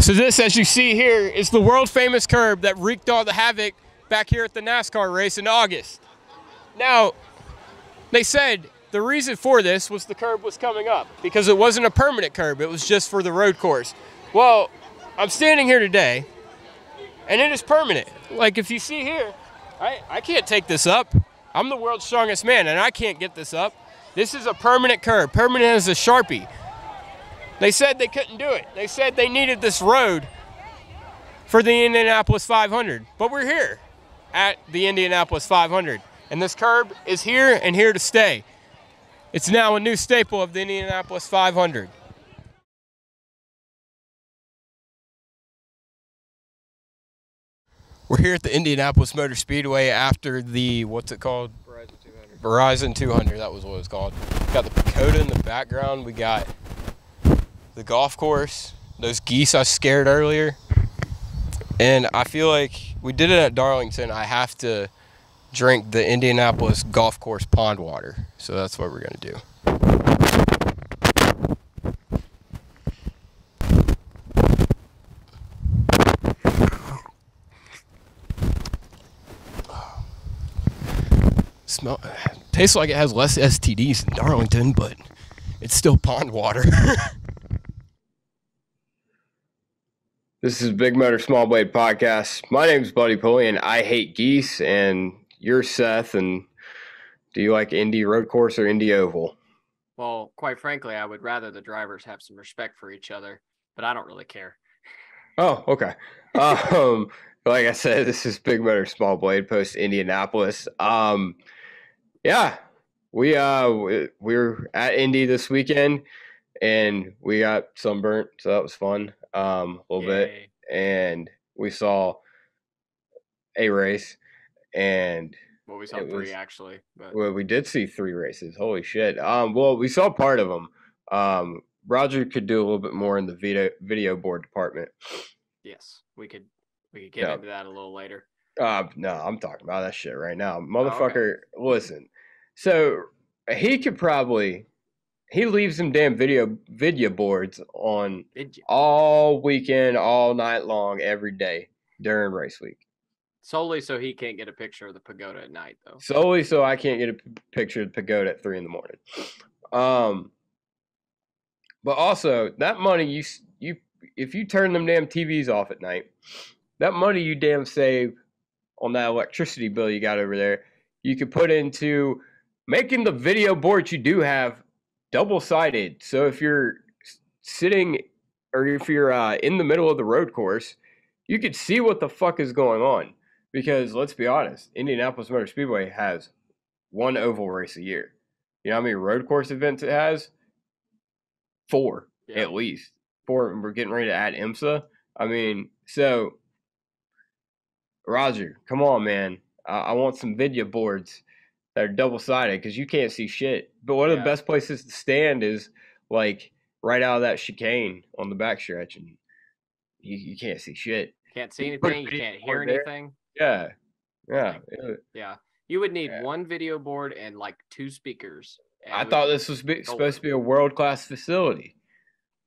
So this, as you see here, is the world-famous curb that wreaked all the havoc back here at the NASCAR race in August. Now, they said the reason for this was the curb was coming up because it wasn't a permanent curb. It was just for the road course. Well, I'm standing here today, and it is permanent. Like, if you see here, I can't take this up. I'm the world's strongest man, and I can't get this up. This is a permanent curb, permanent as a Sharpie. They said they couldn't do it. They said they needed this road for the Indianapolis 500. But we're here at the Indianapolis 500. And this curb is here and here to stay. It's now a new staple of the Indianapolis 500. We're here at the Indianapolis Motor Speedway after the, what's it called? Verizon 200, that was what it was called. Got the pagoda in the background. We got the golf course, those geese I scared earlier. And I feel like we did it at Darlington. I have to drink the Indianapolis golf course pond water. So that's what we're gonna do. Tastes like it has less STDs than Darlington, but it's still pond water. This is Big Motor Small Blade Podcast. My name's Buddy Pulley, and I hate geese, and you're Seth, and do you like Indy road course or Indy oval? Well, quite frankly, I would rather the drivers have some respect for each other, but I don't really care. Oh, okay. Like I said, this is Big Motor Small Blade post Indianapolis. Yeah, we're at Indy this weekend, and we got sunburnt, so that was fun. A little bit, and we saw a race, and well, we saw three actually. But well, we did see three races. Holy shit! Well, we saw part of them. Roger could do a little bit more in the video board department. Yes, we could get into that a little later. No, I'm talking about that shit right now, motherfucker. Oh, okay. Listen, so he could probably. He leaves them damn video boards on all weekend, all night long, every day during race week. Solely so he can't get a picture of the pagoda at night, though. Solely so I can't get a picture of the pagoda at 3 a.m. But also that money you if you turn them damn TVs off at night, that money you damn save on that electricity bill you got over there, you could put into making the video boards you do have double-sided. So if you're sitting or if you're in the middle of the road course, you could see what the fuck is going on. Because let's be honest, Indianapolis Motor Speedway has one oval race a year. You know how many road course events it has? 4, at least. 4, and we're getting ready to add IMSA. I mean, so, Roger, come on, man. I want some video boards that are double-sided because you can't see shit. But one of the best places to stand is, like, right out of that chicane on the backstretch, and you can't see shit. Can't see anything. You can't hear anything. Yeah. Yeah. You would need one video board and, like, 2 speakers. I thought this was supposed to be a world-class facility.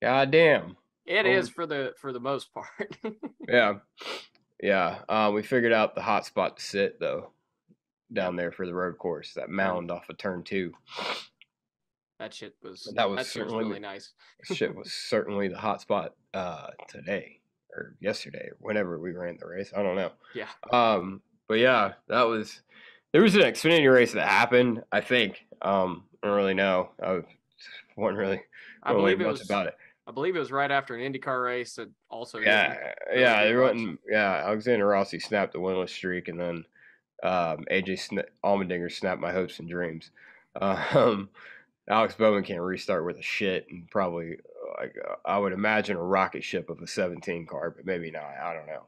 God damn. It is for the most part. Yeah. We figured out the hot spot to sit, though. Down there for the road course, that mound off of turn 2. That shit was certainly really nice. Shit was certainly the hot spot today or yesterday, or whenever we ran the race. I don't know. Yeah. But yeah, there was an Xfinity race that happened. I think. I don't really know. I wasn't really much about it. I believe it was right after an IndyCar race that also. Alexander Rossi snapped the winless streak, and then. AJ Allmendinger snapped my hopes and dreams. Alex Bowman can't restart with a shit, and probably I would imagine a rocket ship of a 17 car, but maybe not. I don't know.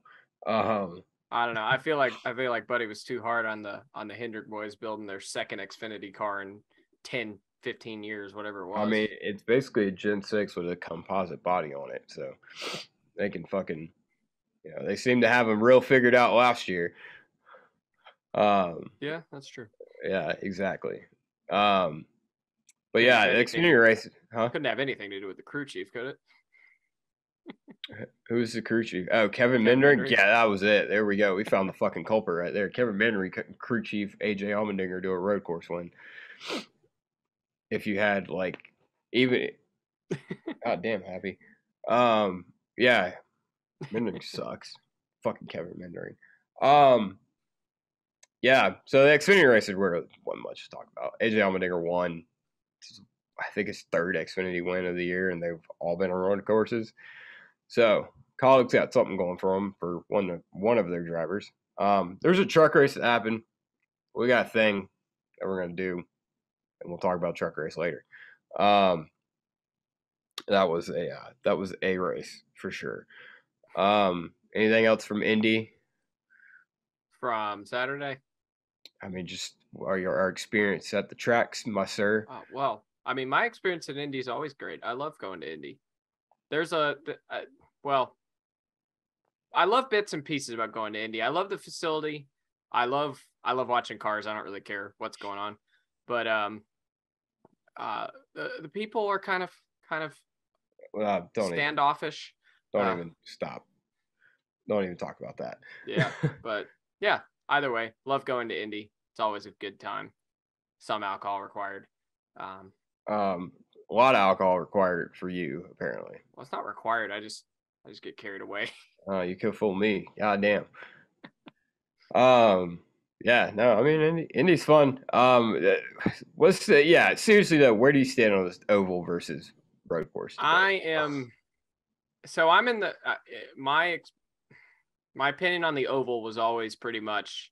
I don't know. I feel like Buddy was too hard on the Hendrick boys building their second Xfinity car in 10, 15 years, whatever it was. I mean, it's basically a Gen 6 with a composite body on it, so they can fucking, they seem to have them real figured out last year. Yeah, that's true. Yeah, exactly. But yeah, the Xfinity race, couldn't have anything to do with the crew chief, could it? Who's the crew chief? Oh, Kevin Kevin Mindering? Mindering. Yeah, that was it. There we go. We found the fucking culprit right there. Kevin Mindering, crew chief AJ Allmendinger do a road course win. If you had like even god damn happy. Yeah, Mindering sucks. Fucking Kevin Mindering. Yeah, so the Xfinity races wasn't much to talk about. AJ Allmendinger won, I think his third Xfinity win of the year, and they've all been on road courses. So Colleague's got something going for them for one of their drivers. There's a truck race that happened. We got a thing that we're gonna do, and we'll talk about truck race later. That was a race for sure. Anything else from Indy? From Saturday? I mean, just our experience at the tracks, my sir. Well, I mean, my experience at Indy is always great. I love going to Indy. There's well, I love bits and pieces about going to Indy. I love the facility. I love watching cars. I don't really care what's going on, but the people are kind of Don't standoffish. Even stop. Don't even talk about that. Yeah, but yeah. Either way, love going to Indy. It's always a good time. Some alcohol required. A lot of alcohol required for you, apparently. Well, it's not required. I just get carried away. You could fool me. God damn. Yeah, no, I mean Indy's fun. Seriously though, where do you stand on this oval versus road course debate? So I'm in the my opinion on the oval was always pretty much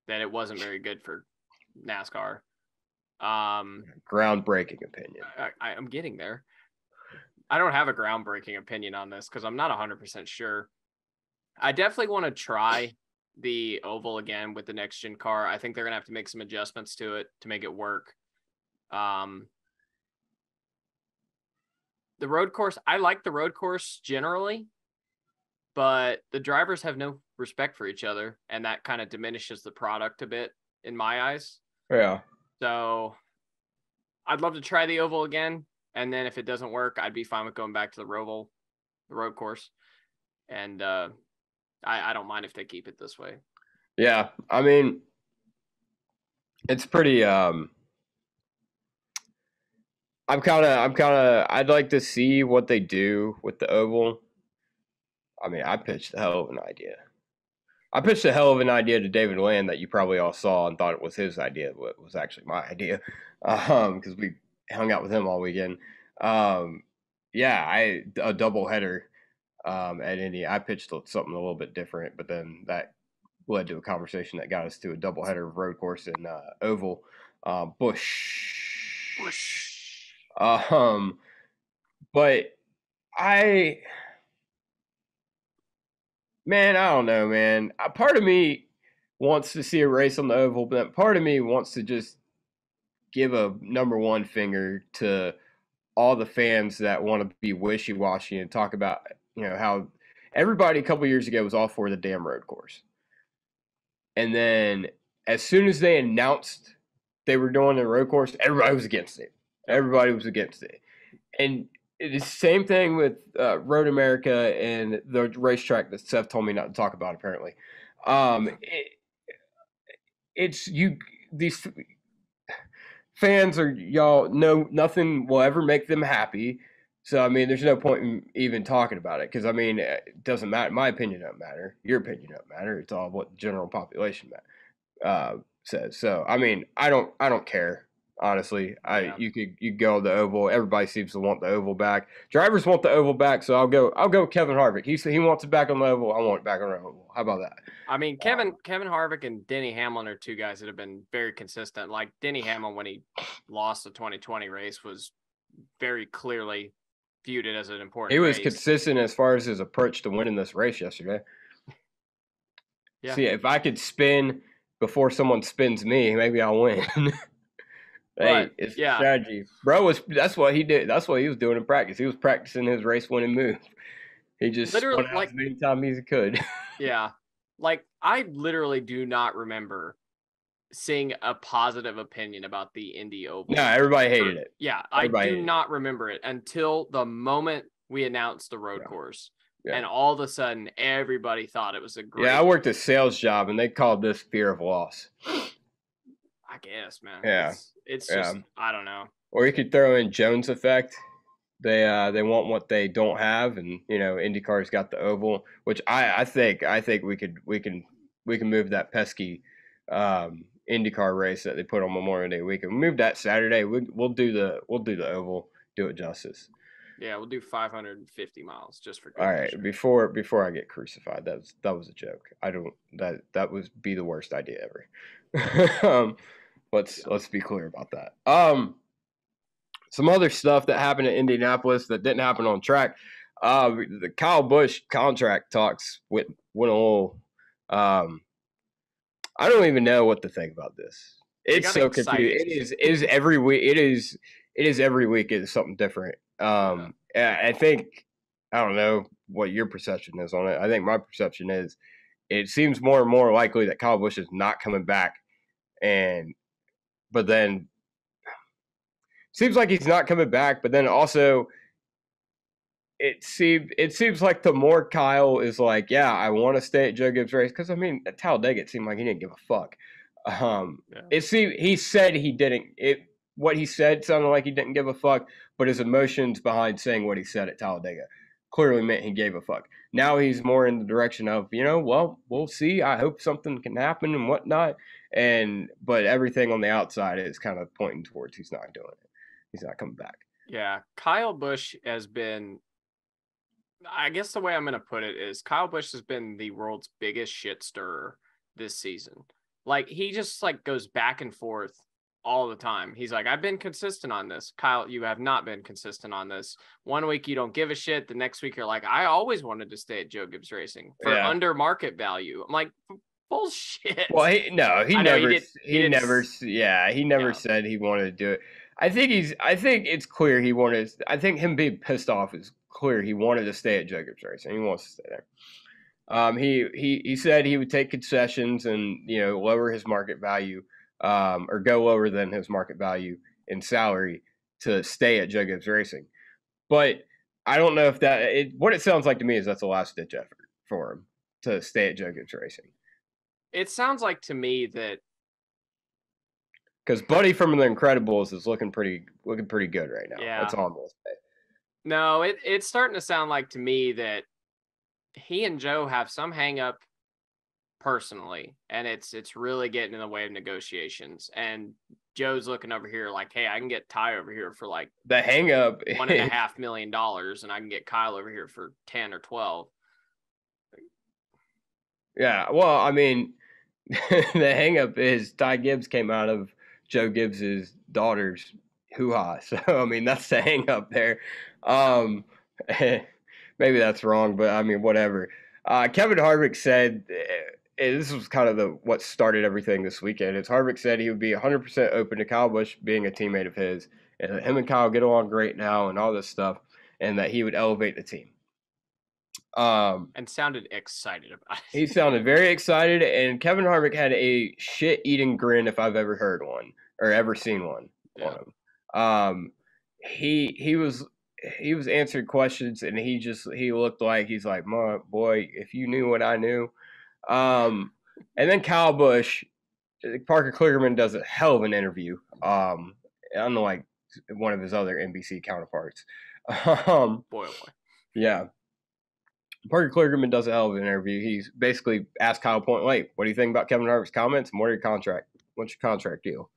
that it wasn't very good for NASCAR. Groundbreaking opinion. I'm getting there. I don't have a groundbreaking opinion on this because I'm not 100% sure. I definitely want to try the oval again with the next gen car. I think they're gonna have to make some adjustments to it to make it work. The road course, I like the road course generally, but the drivers have no respect for each other, and that kind of diminishes the product a bit in my eyes. Yeah. So I'd love to try the oval again, and then if it doesn't work, I'd be fine with going back to the road course. And I don't mind if they keep it this way. Yeah, I mean, it's pretty. I'd like to see what they do with the oval. I mean, I pitched a hell of an idea. I pitched a hell of an idea to David Land that you probably all saw and thought it was his idea, but it was actually my idea because we hung out with him all weekend. A double header at Indy. I pitched something a little bit different, but then that led to a conversation that got us to a double header of road course in oval. Bush. But man, I don't know, man. Part of me wants to see a race on the oval, but part of me wants to just give a number one finger to all the fans that want to be wishy-washy and talk about, how everybody a couple years ago was all for the damn road course. And then as soon as they announced they were doing the road course, everybody was against it. Everybody was against it. And it's the same thing with Road America and the racetrack that Seth told me not to talk about, apparently. These fans are, y'all know nothing will ever make them happy. So, I mean, there's no point in even talking about it because, I mean, it doesn't matter. My opinion doesn't matter. Your opinion doesn't matter. It's all what the general population says. So, I mean, I don't care. Honestly, you go the oval. Everybody seems to want the oval back. Drivers want the oval back, so I'll go Kevin Harvick. He said he wants it back on the oval. I want it back on the oval. How about that? I mean, Kevin Harvick and Denny Hamlin are two guys that have been very consistent. Like Denny Hamlin, when he lost the 2020 race, was very clearly viewed it as an important. He was race. Consistent as far as his approach to winning this race yesterday. Yeah. See, if I could spin before someone spins me, maybe I'll win. Hey, it's strategy. Bro that's what he did. That's what he was doing in practice. He was practicing his race winning move. He just literally spun out as many times as he could. Yeah. Like I literally do not remember seeing a positive opinion about the Indy Oval. No, everybody hated it. Yeah, I do not remember it until the moment we announced the road course. Yeah. And all of a sudden, everybody thought it was a great. Yeah, I worked a sales job, and they called this fear of loss. I guess, man. Yeah. It's just, I don't know. Or you could throw in Jones effect. They want what they don't have, and IndyCar's got the oval, which I think we can move that pesky IndyCar race that they put on Memorial Day weekend. We'll move that Saturday. We'll do the oval, do it justice. Yeah, we'll do 550 miles just for good. All right, sure. Before I get crucified, that was a joke. I don't that was be the worst idea ever. Let's be clear about that. Some other stuff that happened in Indianapolis that didn't happen on track. The Kyle Busch contract talks went a little. I don't even know what to think about this. It's so confusing. It is every week. It is every week. It's something different. I think I don't know what your perception is on it. I think my perception is it seems more and more likely that Kyle Busch is not coming back, but then. Seems like he's not coming back, but then also it seems like the more Kyle is like, yeah, I want to stay at Joe Gibbs' race, because I mean at Talladega it seemed like he didn't give a fuck. He said he didn't. What he said sounded like he didn't give a fuck, but his emotions behind saying what he said at Talladega clearly meant he gave a fuck. Now he's more in the direction of, well, we'll see. I hope something can happen and whatnot. But everything on the outside is kind of pointing towards he's not doing it. He's not coming back. Yeah, Kyle Busch has been, I guess the way I'm going to put it is Kyle Busch has been the world's biggest shit stirrer this season. Like, he just goes back and forth all the time. He's like, I've been consistent on this. Kyle, you have not been consistent on this. One week you don't give a shit. The next week you're like, I always wanted to stay at Joe Gibbs Racing for under market value. I'm like, bullshit. Well, he never said he wanted to do it. I think it's clear he wanted. I think him being pissed off is clear. He wanted to stay at Joe Gibbs Racing. He wants to stay there. He said he would take concessions and lower his market value, or go lower than his market value in salary to stay at Joe Gibbs Racing. But I don't know if what it sounds like to me is that's a last ditch effort for him to stay at Joe Gibbs Racing. It sounds like to me that. Because Buddy from The Incredibles is looking pretty good right now. Yeah. That's all I'm going to say. No, it's starting to sound like to me that he and Joe have some hang up personally, and it's really getting in the way of negotiations. And Joe's looking over here like, hey, I can get Ty over here for like the hang up $1.5 million, and I can get Kyle over here for 10 or 12. Yeah, well, I mean, the hang up is Ty Gibbs came out of Joe Gibbs's daughter's hoo-ha. So, I mean, that's the hang up there. Maybe that's wrong, but I mean, whatever. Kevin Harvick said, this was kind of what started everything this weekend. Harvick said he would be 100% open to Kyle Busch being a teammate of his, and that him and Kyle get along great now and all this stuff, and that he would elevate the team. And sounded excited about it. He sounded very excited, and Kevin Harvick had a shit-eating grin if I've ever heard one or ever seen one on him. He was answering questions, and he looked like he's like, "My boy, if you knew what I knew." And then Kyle Busch, Parker Kligerman does a hell of an interview. Unlike one of his other NBC counterparts. Boy, oh boy. Yeah. Parker Kligerman does a hell of an interview. He's basically asked Kyle point blank, what do you think about Kevin Harvick's comments? And what's your contract deal?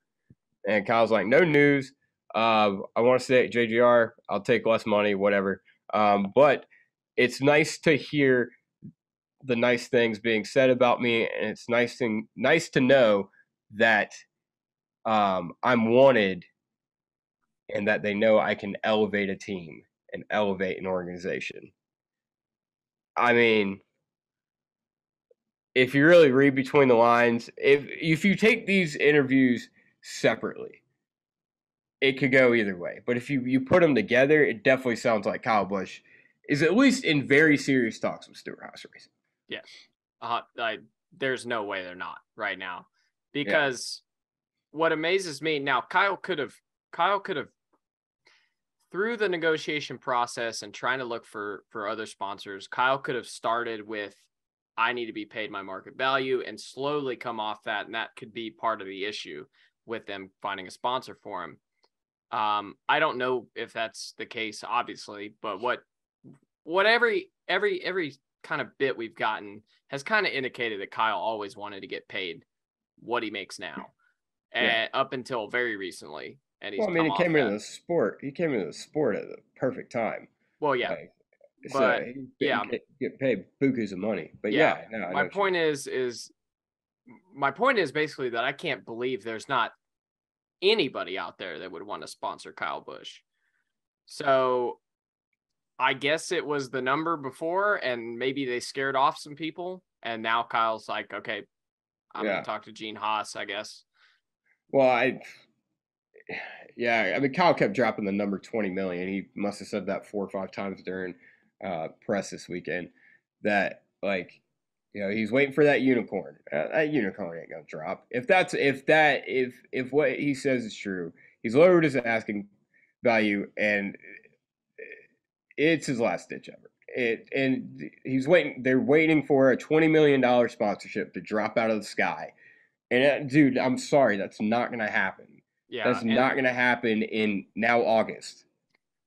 And Kyle's like, no news. I want to stay at JGR. I'll take less money, whatever. But it's nice to hear the nice things being said about me, and it's nice to know that I'm wanted and that they know I can elevate a team and elevate an organization. I mean, if you really read between the lines, if you take these interviews separately, it could go either way. But if you put them together, it definitely sounds like Kyle Busch is at least in very serious talks with Stewart-Haas Racing. Yes. There's no way they're not right now. Because what amazes me now, Kyle could have through the negotiation process and trying to look for other sponsors, Kyle could have started with, I need to be paid my market value, and slowly come off that. And that could be part of the issue with them finding a sponsor for him. I don't know if that's the case, obviously, but what every kind of bit we've gotten has kind of indicated that Kyle always wanted to get paid what he makes now, and up until very recently. And he's he came into the sport. He came into the sport at the perfect time. Well, yeah. Like, But so he get paid bukus of money. But my point is basically that I can't believe there's not anybody out there that would want to sponsor Kyle Busch. So I guess it was the number before, and maybe they scared off some people, and now Kyle's like, okay, I'm gonna talk to Gene Haas, I guess. Well, I mean, Kyle kept dropping the number 20 million. He must have said that 4 or 5 times during press this weekend. That, like, he's waiting for that unicorn. That unicorn ain't gonna drop. If what he says is true, he's lowered his asking value, and it's his last ditch ever. And he's waiting. They're waiting for a $20 million sponsorship to drop out of the sky. And dude, I'm sorry, that's not gonna happen. Yeah, that's not gonna happen in now August.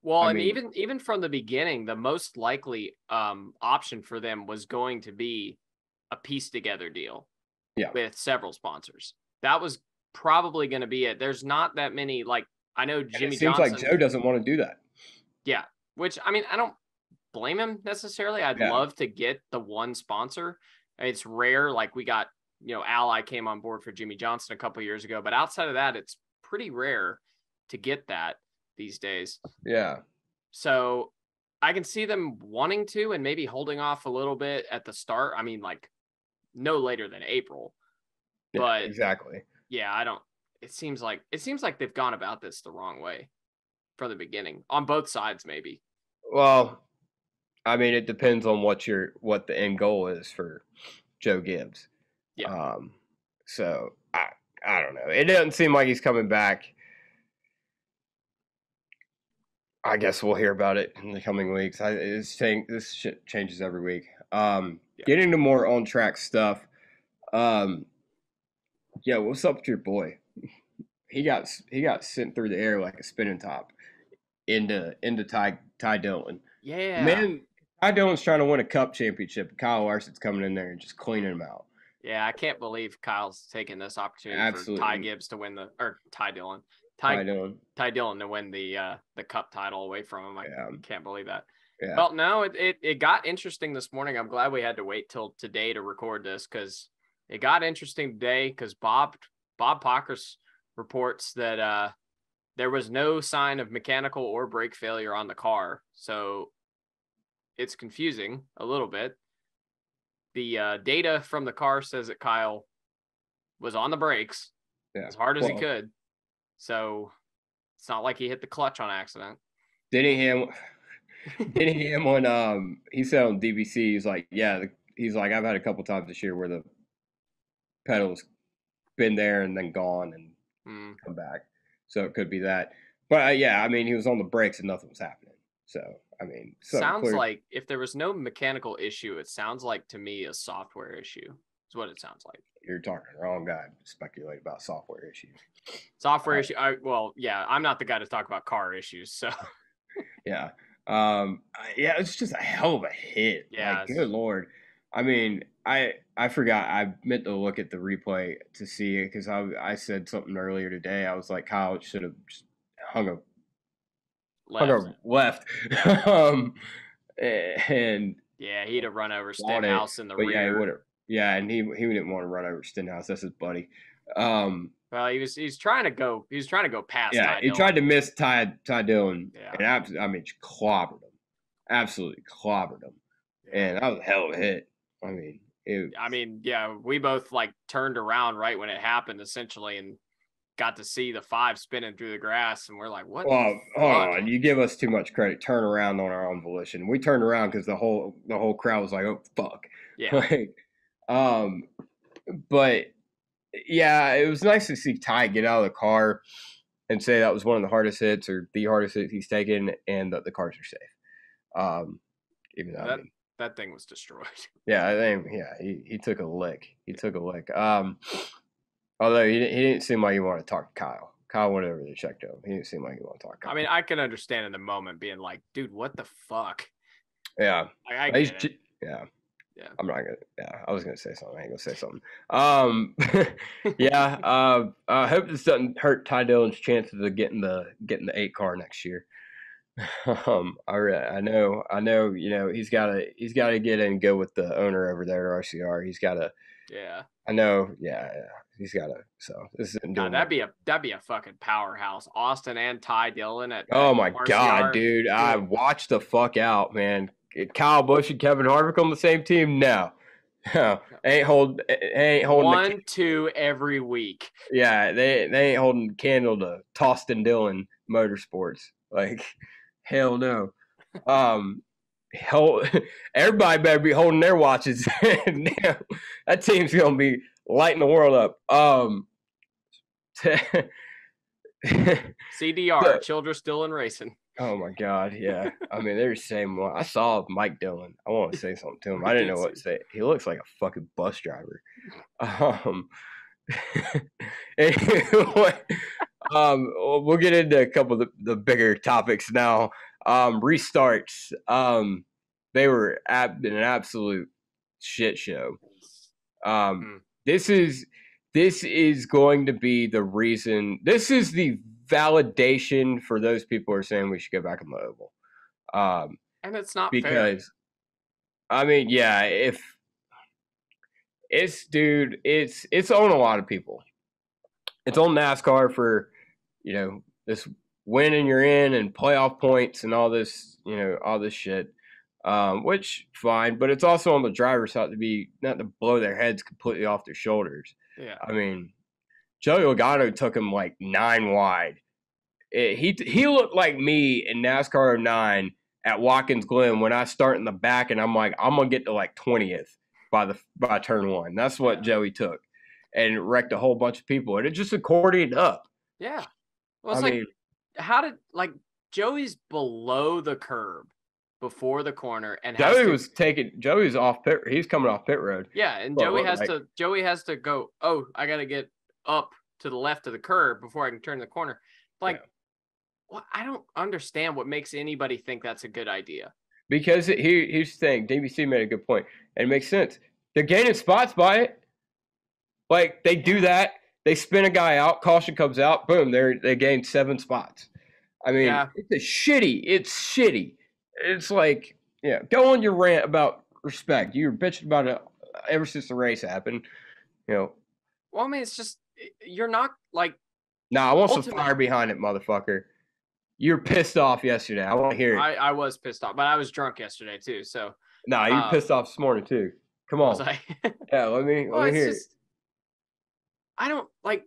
Well, even from the beginning, the most likely option for them was going to be a piece together deal with several sponsors. That was probably going to be it. There's not that many, like, I know Jimmy Johnson. It seems like Joe doesn't want to do that. Yeah, which, I mean, I don't blame him necessarily. I'd love to get the one sponsor. It's rare. Like, we got, Ally came on board for Jimmy Johnson a couple years ago, but outside of that, it's pretty rare to get that these days. Yeah. So I can see them wanting to and maybe holding off a little bit at the start. I mean, like, no later than April. Yeah, but exactly. Yeah, it seems like they've gone about this the wrong way from the beginning on both sides, maybe. Well, I mean, it depends on what the end goal is for Joe Gibbs. Yeah. So I don't know. It doesn't seem like he's coming back. I guess we'll hear about it in the coming weeks. This shit changes every week. Getting to more on track stuff. What's up with your boy? He got sent through the air like a spinning top into Ty Dillon. Yeah, man, Ty Dillon's trying to win a cup championship. Kyle Larson's coming in there and just cleaning him out. Yeah, I can't believe Kyle's taking this opportunity Absolutely. for Ty Gibbs to win Ty Dillon to win the cup title away from him. I can't believe that. Yeah. Well, no, it got interesting this morning. I'm glad we had to wait till today to record this, because it got interesting today because Bob Pockers reports that there was no sign of mechanical or brake failure on the car. So it's confusing a little bit. The data from the car says that Kyle was on the brakes as hard as he could. So it's not like he hit the clutch on accident. Didn't him when he said on DBC, he's like, I've had a couple times this year where the pedal's been there and then gone and come back. So it could be that. But he was on the brakes and nothing was happening. So sounds like if there was no mechanical issue, it sounds like to me a software issue is what it sounds like. You're talking to the wrong guy to speculate about software issues. Software issue. I'm not the guy to talk about car issues. So yeah. It's just a hell of a hit. Yeah. Like, good Lord. I mean, I forgot. I meant to look at the replay to see it because I said something earlier today. I was like, Kyle should have just hung a left. And he'd have run over Stenhouse in the rear. Yeah, he would have. Yeah, and he didn't want to run over Stenhouse. That's his buddy. Well, he's trying to go. He was trying to go past. Yeah, Ty he tried to miss Ty Dillon. Yeah. And clobbered him. Absolutely clobbered him. And that was a hell of a hit. We both turned around right when it happened, essentially, and got to see the 5 spinning through the grass, and we're like, "What?" Well, hold on, you give us too much credit. Turn around on our own volition. We turned around because the whole crowd was like, "Oh fuck!" Yeah. But yeah, it was nice to see Ty get out of the car. and say that was one of the hardest hits or the hardest hit he's taken, and the cars are safe. Even though that thing was destroyed. Yeah, I think he took a lick. He took a lick. Although he didn't seem like he wanted to talk to Kyle. Kyle went over to check him. He didn't seem like he wanted to talk to Kyle. I mean, I can understand in the moment being like, dude, what the fuck? Yeah. I get it. Yeah. Yeah. I'm not gonna. Yeah, I was gonna say something. I ain't gonna say something. Yeah. I hope this doesn't hurt Ty Dillon's chances of getting the 8 car next year. I know. You know, he's gotta get in and go with the owner over there at RCR. He's gotta. Yeah. I know. Yeah. He's gotta. So this isn't doing. That'd be a fucking powerhouse. Austin and Ty Dillon at. Oh my RCR. God, dude! I watched the fuck out, man. Kyle Busch and Kevin Harvick on the same team? No. Ain't holding 1-2 every week. Yeah, they ain't holding candle to Tostin Dillon Motorsports. Like, hell no. Everybody better be holding their watches. Damn, that team's gonna be lighting the world up. CDR, Childress Dillon Racing. Oh my God, yeah. I mean, they're the same one. I saw Mike Dillon. I want to say something to him. I didn't know what to say. He looks like a fucking bus driver. Anyway, we'll get into a couple of the bigger topics now. Restarts. They were an absolute shit show. This is going to be the reason. This is the validation for those people who are saying we should go back on the oval. And it's not because, fair. I mean, yeah, if it's on a lot of people. It's on NASCAR for, you know, this win and you're in and playoff points and all this, you know, all this shit. Which fine, but it's also on the driver's side not to blow their heads completely off their shoulders. Yeah. I mean, Joey Logano took him like 9 wide. He looked like me in NASCAR 09 at Watkins Glen when I start in the back and I'm like, I'm gonna get to like 20th by turn 1. That's what Joey took, and wrecked a whole bunch of people, and it just accordioned up. Yeah. Well, it's Joey's below the curb before the corner, and Joey's off pit. He's coming off pit road. Yeah, and Joey has to go. Oh, I got to get up to the left of the curb before I can turn the corner. Well, I don't understand what makes anybody think that's a good idea. Because here's the thing. DBC made a good point, and it makes sense. They're gaining spots by it. Like, they do that. They spin a guy out. Caution comes out. Boom. They gain 7 spots. I mean, It's shitty. It's like, yeah, go on your rant about respect. You were bitching about it ever since the race happened. You know. Well, I mean, it's just, you're not like. Nah, I want some fire behind it, motherfucker. You're pissed off yesterday. I want to hear it. I was pissed off, but I was drunk yesterday too. So. Nah, you were pissed off this morning too. Come on. Was I? Yeah, let me hear it. I don't like.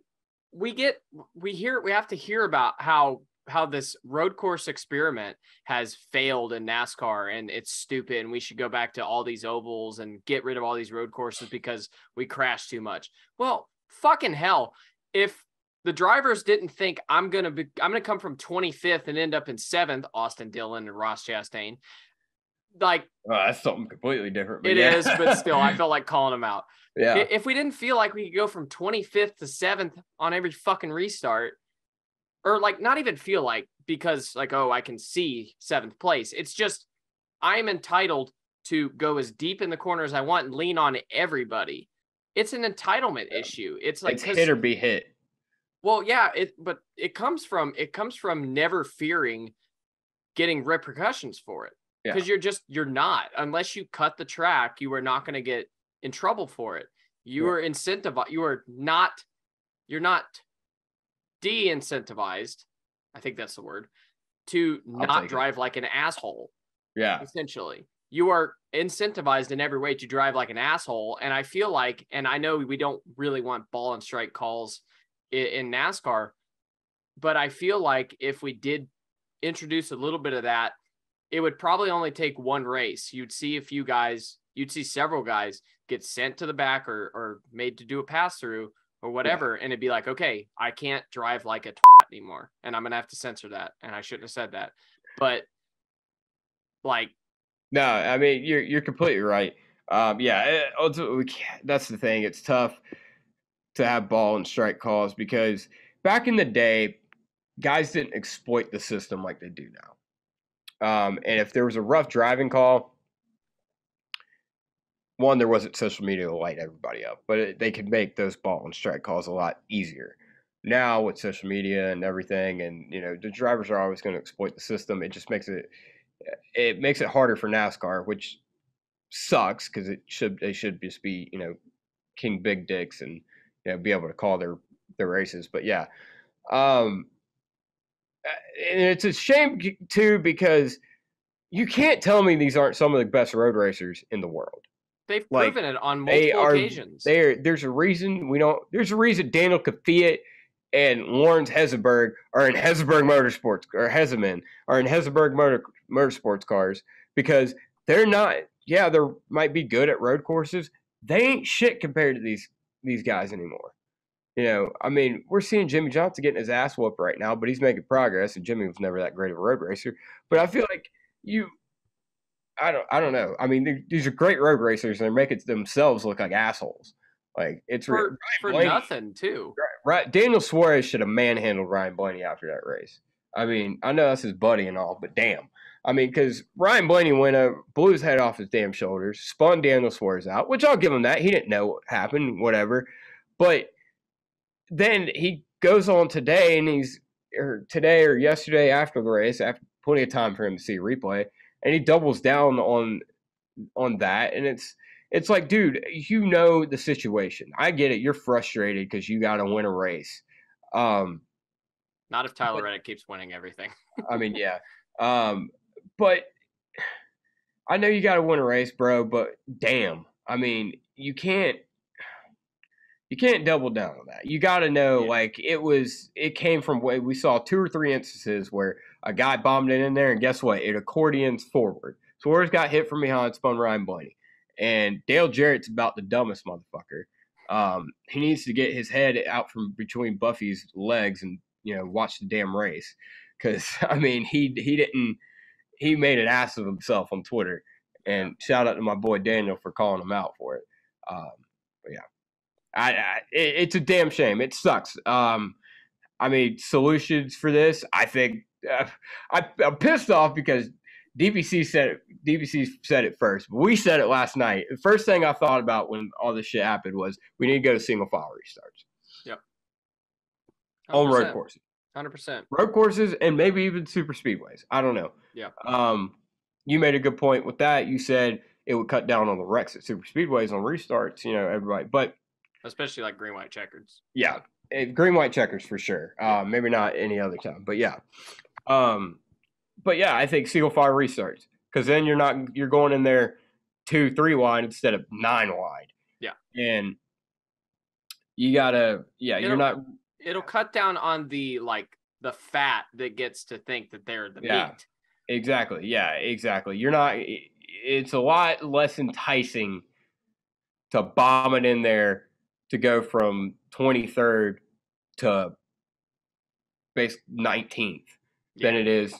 We have to hear about how this road course experiment has failed in NASCAR and it's stupid and we should go back to all these ovals and get rid of all these road courses because we crash too much. Well, fucking hell. If the drivers didn't think I'm going to come from 25th and end up in 7th, Austin Dillon and Ross Chastain, like, that's something completely different. It is, but still, I felt like calling them out. Yeah. If we didn't feel like we could go from 25th to 7th on every fucking restart, or like not even feel like, because like, oh, I can see 7th place. It's just, I'm entitled to go as deep in the corner as I want and lean on everybody. It's an entitlement issue. It's like, it's hit or be hit. Well, yeah, but it comes from never fearing getting repercussions for it. Because you're not, unless you cut the track, you are not going to get in trouble for it. You are incentivized. You're not de-incentivized. I think that's the word, to not drive like an asshole. Yeah. Essentially, you are incentivized in every way to drive like an asshole. And I feel like, and I know we don't really want ball and strike calls in NASCAR, but I feel like if we did introduce a little bit of that, it would probably only take one race. You'd see several guys get sent to the back or made to do a pass through or whatever. Yeah. And it'd be like, okay, I can't drive like a twat anymore. And I'm going to have to censor that. And I shouldn't have said that. But like, no, I mean, you're completely right. Ultimately, that's the thing. It's tough to have ball and strike calls because back in the day, guys didn't exploit the system like they do now. And if there was a rough driving call, one, there wasn't social media to light everybody up, but they could make those ball and strike calls a lot easier. Now with social media and everything, and the drivers are always going to exploit the system. It just makes it harder for NASCAR, which sucks because they should just be king big dicks and be able to call their races. But yeah, and it's a shame too because you can't tell me these aren't some of the best road racers in the world. They've proven it on multiple occasions. There's a reason There's a reason Daniel Kvyat and Lawrence Hesselberg are in Hesselberg Motorsports, or Hesseman are in Hesselberg Motorsports cars, because they're not. Yeah, they might be good at road courses. They ain't shit compared to these guys anymore. I mean, we're seeing Jimmy Johnson getting his ass whooped right now, but he's making progress. And Jimmy was never that great of a road racer. But I feel like I don't know. I mean, these are great road racers, and they're making themselves look like assholes. Like it's for nothing too. Right, Daniel Suarez should have manhandled Ryan Blaney after that race. I mean, I know that's his buddy and all, but damn. I mean, because Ryan Blaney blew his head off his damn shoulders, spun Daniel Suarez out, which I'll give him that. He didn't know what happened, whatever. But then he goes on today, and today or yesterday after the race, after plenty of time for him to see a replay, and he doubles down on that, and it's like, dude, the situation. I get it. You're frustrated because you got to win a race. Not if Tyler Reddick keeps winning everything. I mean, yeah. But I know you got to win a race, bro, but damn. I mean, you can't double down on that. You got to know, it came from we saw 2 or 3 instances where a guy bombed it in there, and guess what? It accordions forward. Suarez got hit from behind, spun Ryan Blaney. And Dale Jarrett's about the dumbest motherfucker. He needs to get his head out from between Buffy's legs and, watch the damn race. Because, I mean, he made an ass of himself on Twitter. And shout out to my boy Daniel for calling him out for it. But yeah, it's a damn shame. It sucks. I mean, solutions for this, I think I'm pissed off because DBC said it first. But we said it last night. The first thing I thought about when all this shit happened was we need to go to single file restarts. Yep. 100%. On road courses. 100%. Road courses and maybe even super speedways. I don't know. Yeah. You made a good point with that. You said it would cut down on the wrecks at super speedways on restarts, everybody. But especially like green, white checkers. Yeah. Green, white checkers for sure. Maybe not any other time, but yeah. But yeah, I think single file restarts, because then you're going in there 2, 3 wide instead of 9 wide. Yeah. And you gotta, it'll cut down on the fat that gets to think that they're the meat. Exactly. Yeah, exactly. It's a lot less enticing to bomb it in there to go from 23rd to basically 19th than it is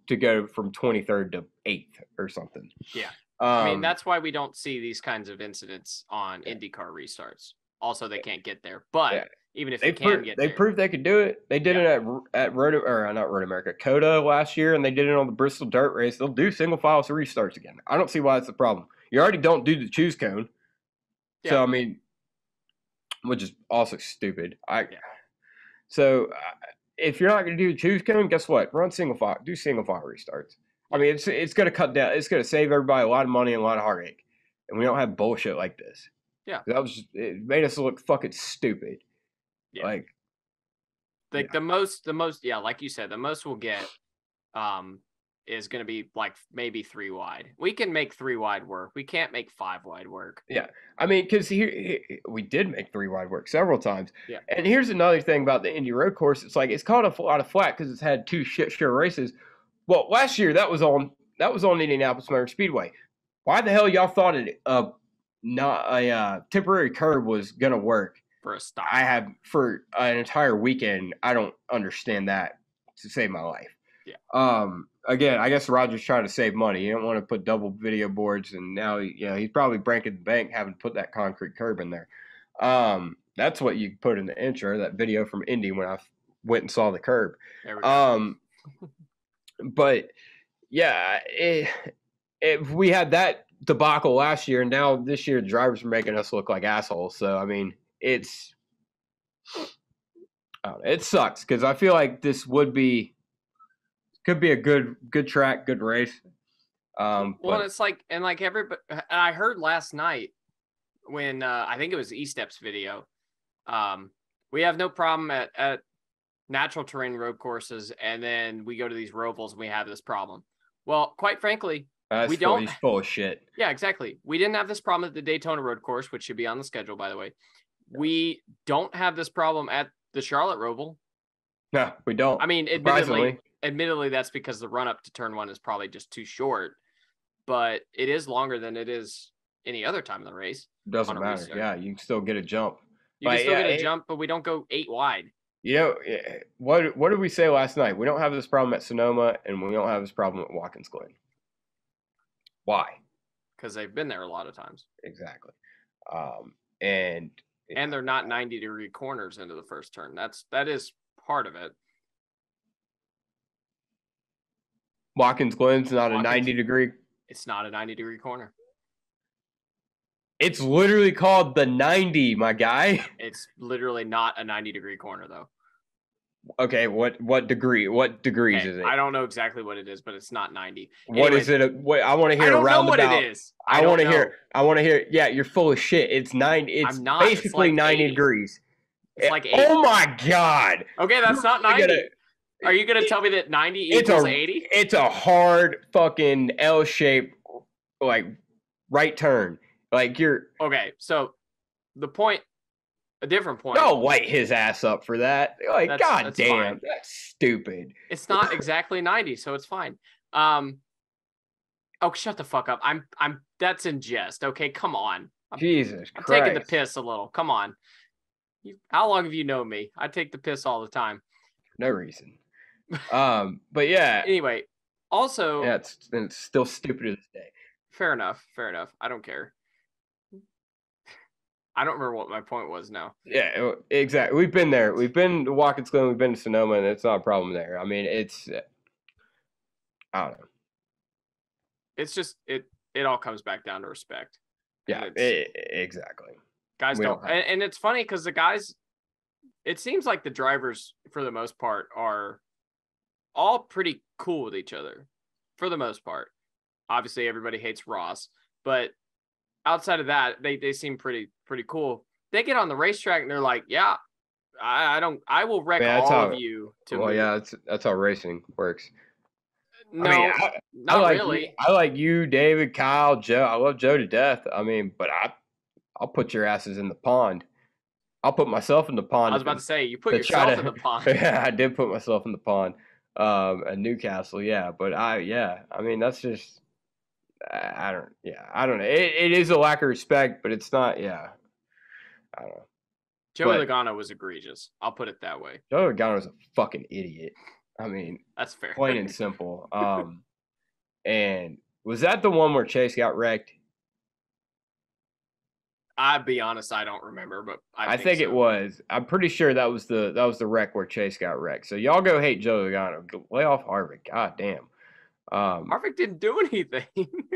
to go from 23rd to 8th or something. Yeah. I mean, that's why we don't see these kinds of incidents on IndyCar restarts. Also, they can't get there, but even if they proved they could do it. They did it at not Road America, COTA last year, and they did it on the Bristol Dirt Race. They'll do single file restarts again. I don't see why that's the problem. You already don't do the choose cone. Yeah. So, I mean, which is also stupid. So, if you're not going to do the choose cone, guess what? Do single file restarts. I mean, it's going to cut down. It's going to save everybody a lot of money and a lot of heartache, and we don't have bullshit like this. Yeah, it made us look fucking stupid. Yeah. The most, like you said, the most we'll get, is going to be maybe 3 wide. We can make 3 wide work. We can't make 5 wide work. Yeah. I mean, because here we did make 3 wide work several times. Yeah. And here's another thing about the Indy road course. It's it's caught a lot of flack because it's had 2 shit show races. Well, last year that was on Indianapolis Motor Speedway. Why the hell y'all thought not a temporary curb was going to work for a stop. I have for an entire weekend. I don't understand that to save my life. Yeah. Again, I guess Roger's trying to save money. You don't want to put double video boards, and now he's probably breaking the bank having to put that concrete curb in there. That's what you put in the intro, that video from Indy when I went and saw the curb. There we go. But yeah, if we had that debacle last year, and now this year the drivers are making us look like assholes. So I mean, it sucks because I feel like this could be a good track, good race. Well, it's like, and everybody, and I heard last night when I think it was E-Step's video. We have no problem at natural terrain road courses, and then we go to these rovals and we have this problem. Well, quite frankly, we don't. He's full of shit. Yeah, exactly. We didn't have this problem at the Daytona road course, which should be on the schedule, by the way. We don't have this problem at the Charlotte Roval. No, we don't. I mean, admittedly, that's because the run up to turn one is probably just too short, but it is longer than it is any other time in the race. Doesn't matter. Restart. Yeah, you can still get a jump. You can still get a jump, but we don't go 8 wide. You know, what did we say last night? We don't have this problem at Sonoma, and we don't have this problem at Watkins Glen. Why? Because they've been there a lot of times. Exactly. And they're not 90-degree corners into the first turn. That is part of it. Watkins Glen's not a 90-degree. It's not a 90-degree corner. It's literally called the 90, my guy. It's literally not a 90-degree corner, though. Okay, what degree? What degrees is it? I don't know exactly what it is, but it's not 90. What is it? I want to hear a roundabout. I don't know what it is. I want to hear. Yeah, you're full of shit. It's 90. It's basically like 90 degrees. It's like 80. Oh my god. Okay, that's not 90. Are you gonna tell me that 90 equals 80? It's a hard fucking L-shaped, like right turn. Like you're okay. So the point. A different point. Don't light his ass up for that. Like, god damn, that's stupid. It's not exactly 90, so it's fine. Oh, shut the fuck up. I'm that's in jest. Okay, come on. Jesus I'm Christ. taking the piss a little. Come on. How long have you known me? I take the piss all the time. No reason. But yeah. Anyway, also. Yeah, it's still stupid to this day. Fair enough. I don't care. I don't remember what my point was now. Yeah, exactly. We've been there. We've been to Watkins Glen. We've been to Sonoma, and it's not a problem there. I mean, I don't know. It's just it all comes back down to respect. Yeah, exactly. Guys don't. And it's funny because the guys, it seems like the drivers, for the most part, are all pretty cool with each other. For the most part. Obviously, everybody hates Ross, but outside of that, they seem pretty cool. They get on the racetrack and they're like, "Yeah, I will wreck all of you." Yeah, that's how racing works. No, I mean, not really. I like you, David, Kyle, Joe. I love Joe to death. I mean, but I'll put your asses in the pond. I'll put myself in the pond. I was about to say, you put yourself in the pond. Yeah, I did put myself in the pond. At Newcastle, yeah, but I mean, that's just. I don't know. It is a lack of respect, but it's not. Yeah, I don't know. Joey Logano was egregious. I'll put it that way. Joey Logano was a fucking idiot. I mean, that's fair. Plain and simple. And was that the one where Chase got wrecked? I'll be honest, I don't remember, but I think it was. I'm pretty sure that was the wreck where Chase got wrecked. So y'all go hate Joey Logano. Lay off Harvick. God damn. Harvick didn't do anything.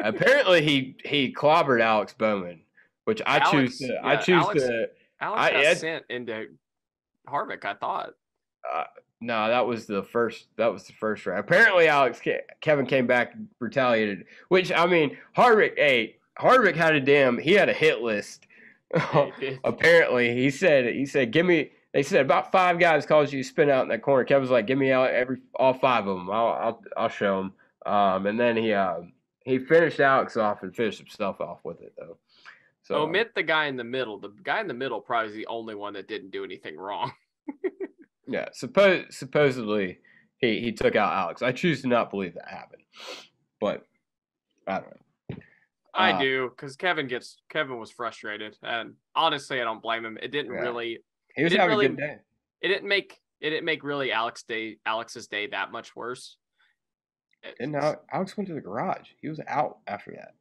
Apparently, he clobbered Alex Bowman, which Alex got sent into Harvick. I thought. No, that was the first round. Apparently, Kevin came back and retaliated. Which I mean, Harvick had he had a hit list. Apparently, he said, "Give me." They said about 5 guys caused you to spin out in that corner. Kevin's like, "Give me out all 5 of them. I'll show them." And then he finished Alex off and finished himself off with it though. So omit the guy in the middle. The guy in the middle probably is the only one that didn't do anything wrong. Yeah, supposedly he took out Alex. I choose to not believe that happened, but I don't know. I do, because Kevin was frustrated, and honestly, I don't blame him. It didn't really. He was having a good day. It didn't make really Alex's day that much worse. And now Alex went to the garage. He was out after that.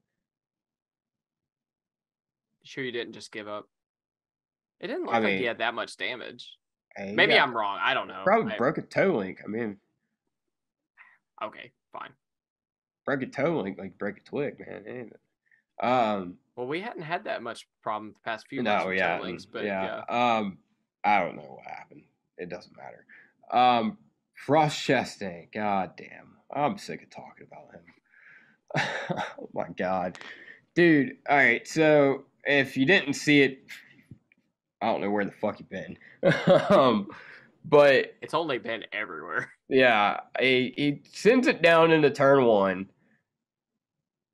Sure, you didn't just give up. It didn't look like he had that much damage. Hey, Maybe I'm wrong. I don't know. Probably broke a toe link. I mean, okay, fine. Broke a toe link, like break a twig, man. Well, we hadn't had that much problem the past few months with toe links, but yeah. I don't know what happened. It doesn't matter. Ross Chastain, god damn. I'm sick of talking about him. Oh my god. Dude, all right, so if you didn't see it, I don't know where the fuck you've been. But it's only been everywhere. Yeah, he sends it down into turn 1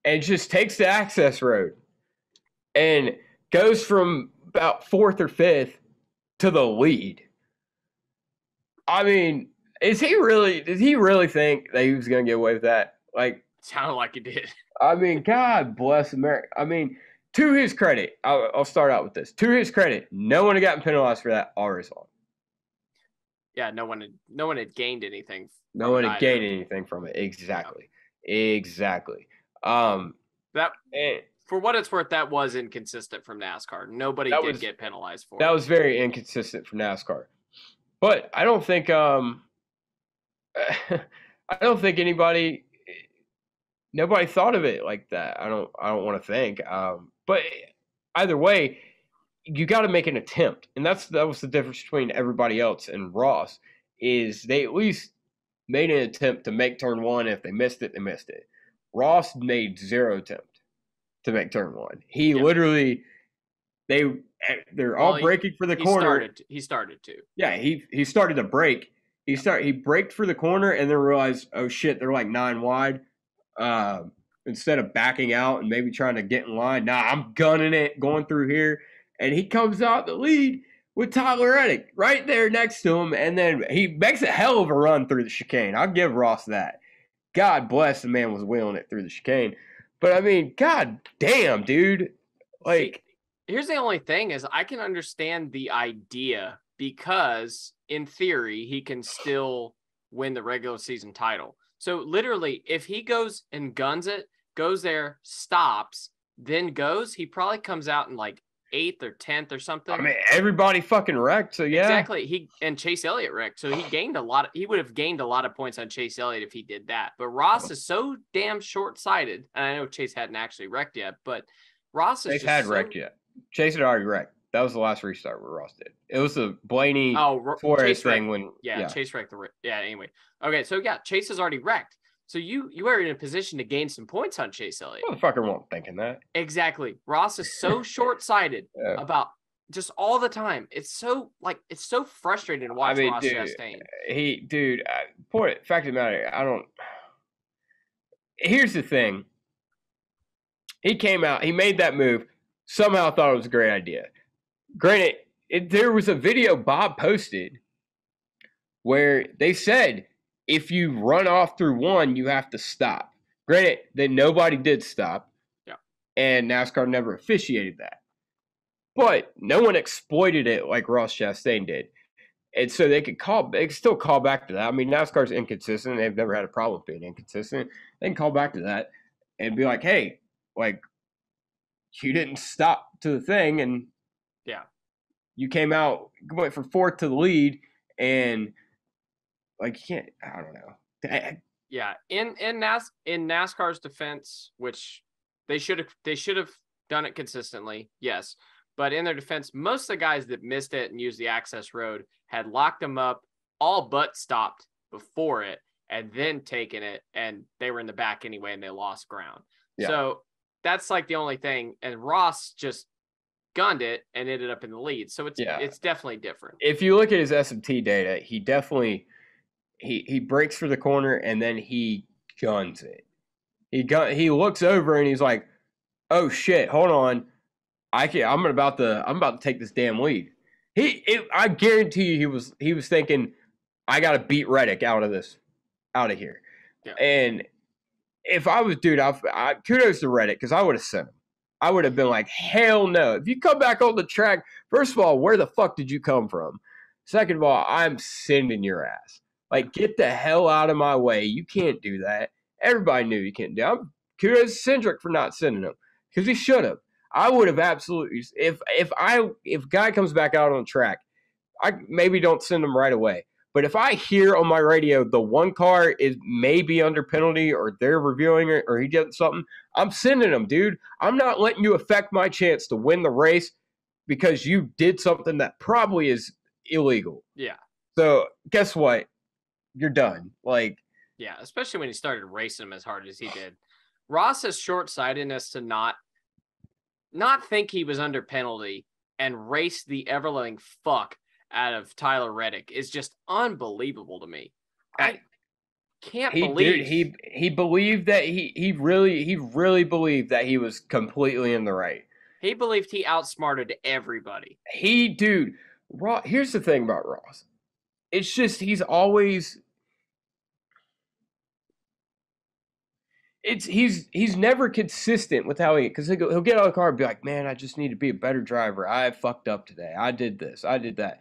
and just takes the access road and goes from about 4th or 5th to the lead. I mean, did he really think that he was going to get away with that? Like, sounded like he did. I mean, God bless America. I mean, to his credit, I'll start out with this. To his credit, no one had gotten penalized for that all race long. Yeah, no one had gained anything. No one had gained anything from it. Exactly. Yeah. Exactly. For what it's worth, that was inconsistent from NASCAR. Nobody did get penalized for it. That was very inconsistent from NASCAR. But I don't think nobody thought of it like that. I don't want to think. But either way, you got to make an attempt, and that was the difference between everybody else and Ross. Is they at least made an attempt to make turn 1. If they missed it, they missed it. Ross made 0 attempt to make turn 1. He literally, they're all braking for the corner. He started to. Yeah, he started to brake. He braked for the corner and then realized, oh shit, they're like 9 wide. Instead of backing out and maybe trying to get in line, I'm gunning it, going through here. And he comes out the lead with Tyler Reddick right there next to him. And then he makes a hell of a run through the chicane. I'll give Ross that. God bless, the man was wheeling it through the chicane. But, I mean, god damn, dude. Like, here's the only thing is I can understand the idea because, in theory, he can still win the regular season title. So, literally, if he goes and guns it, goes there, stops, then goes, he probably comes out in, like, 8th or 10th or something. I mean, everybody fucking wrecked, so yeah. Exactly. And Chase Elliott wrecked, so he would have gained a lot of points on Chase Elliott if he did that. But Ross is so damn short-sighted, and I know Chase hadn't actually wrecked yet, but Ross is wrecked yet. Chase had already wrecked. That was the last restart where Ross did. It was the Blaney Flores thing when Chase wrecked anyway. Okay, so yeah, Chase has already wrecked. So you are in a position to gain some points on Chase Elliott. Motherfucker won't thinking that. Exactly. Ross is so short-sighted about just all the time. It's so frustrating to watch Ross Chastain. Fact of the matter, here's the thing. He came out, he made that move, somehow thought it was a great idea. Granted, there was a video Bob posted where they said, if you run off through 1, you have to stop. Granted, then nobody did stop. Yeah. And NASCAR never officiated that. But no one exploited it like Ross Chastain did. And so they could still call back to that. I mean, NASCAR's inconsistent. They've never had a problem being inconsistent. They can call back to that and be like, hey, like, you didn't stop to the thing, and you came out, went from 4th to the lead, and like, you can't, I don't know. Yeah, in NASCAR's defense, which they should have done it consistently, yes. But in their defense, most of the guys that missed it and used the access road had locked them up, all but stopped before it, and then taken it, and they were in the back anyway, and they lost ground. Yeah. So that's like the only thing. And Ross just gunned it and ended up in the lead. So it's definitely different. If you look at his SMT data, he definitely he breaks for the corner and then he guns it. He looks over and he's like, "Oh shit, hold on. I'm about to take this damn lead." I guarantee you he was thinking, I got to beat Reddick out of here. Yeah. And if I was, dude, kudos to Reddit because I would have sent him. I would have been like, hell no. If you come back on the track, first of all, where the fuck did you come from? Second of all, I'm sending your ass. Like, get the hell out of my way. You can't do that. Everybody knew you can't do it. Kudos to Cindric for not sending him because he should have. I would have absolutely. If guy comes back out on track, I maybe don't send him right away. But if I hear on my radio the one car is maybe under penalty or they're reviewing it or he did something, I'm sending him, dude. I'm not letting you affect my chance to win the race because you did something that probably is illegal. Yeah. So guess what? You're done. Like, yeah, especially when he started racing him as hard as he did. Ross's short-sightedness to not think he was under penalty and race the ever-loving fuck out of Tyler Reddick is just unbelievable to me. I can't believe he believed that he really believed that he was completely in the right. He believed he outsmarted everybody. Ross, here's the thing about Ross. It's just he's always he's never consistent with how because he'll get out of the car and be like, man, I just need to be a better driver. I fucked up today. I did this. I did that.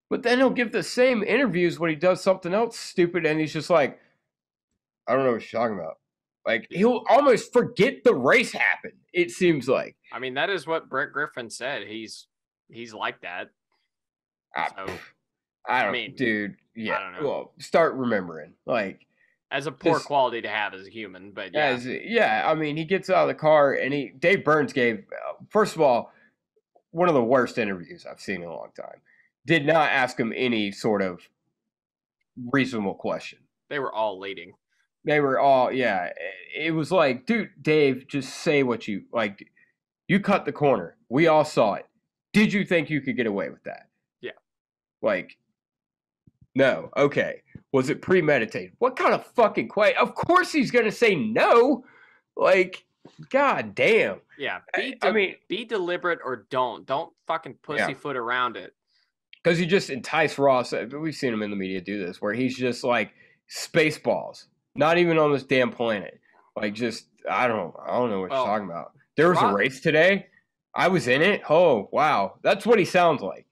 But then he'll give the same interviews when he does something else stupid, and he's just like, I don't know what you're talking about. Like, he'll almost forget the race happened, it seems like. I mean, that is what Brett Griffin said. He's like that. I mean, dude, yeah. I don't know. Well, start remembering. Like, as a poor quality to have as a human, but yeah. I mean, he gets out of the car, and Dave Burns gave, first of all, one of the worst interviews I've seen in a long time. Did not ask him any sort of reasonable question. They were all leading. They were all, yeah. It was like, dude, Dave, just say what you, like, you cut the corner. We all saw it. Did you think you could get away with that? Yeah. Like, no. Okay. Was it premeditated? What kind of fucking question? Of course he's going to say no. Like, god damn. Yeah. Be deliberate or don't. Don't fucking pussyfoot around it. Because he just enticed Ross. We've seen him in the media do this, where he's just like Spaceballs, not even on this damn planet. Like, just I don't know what you're talking about. There was a race today. I was in it. Oh wow, that's what he sounds like.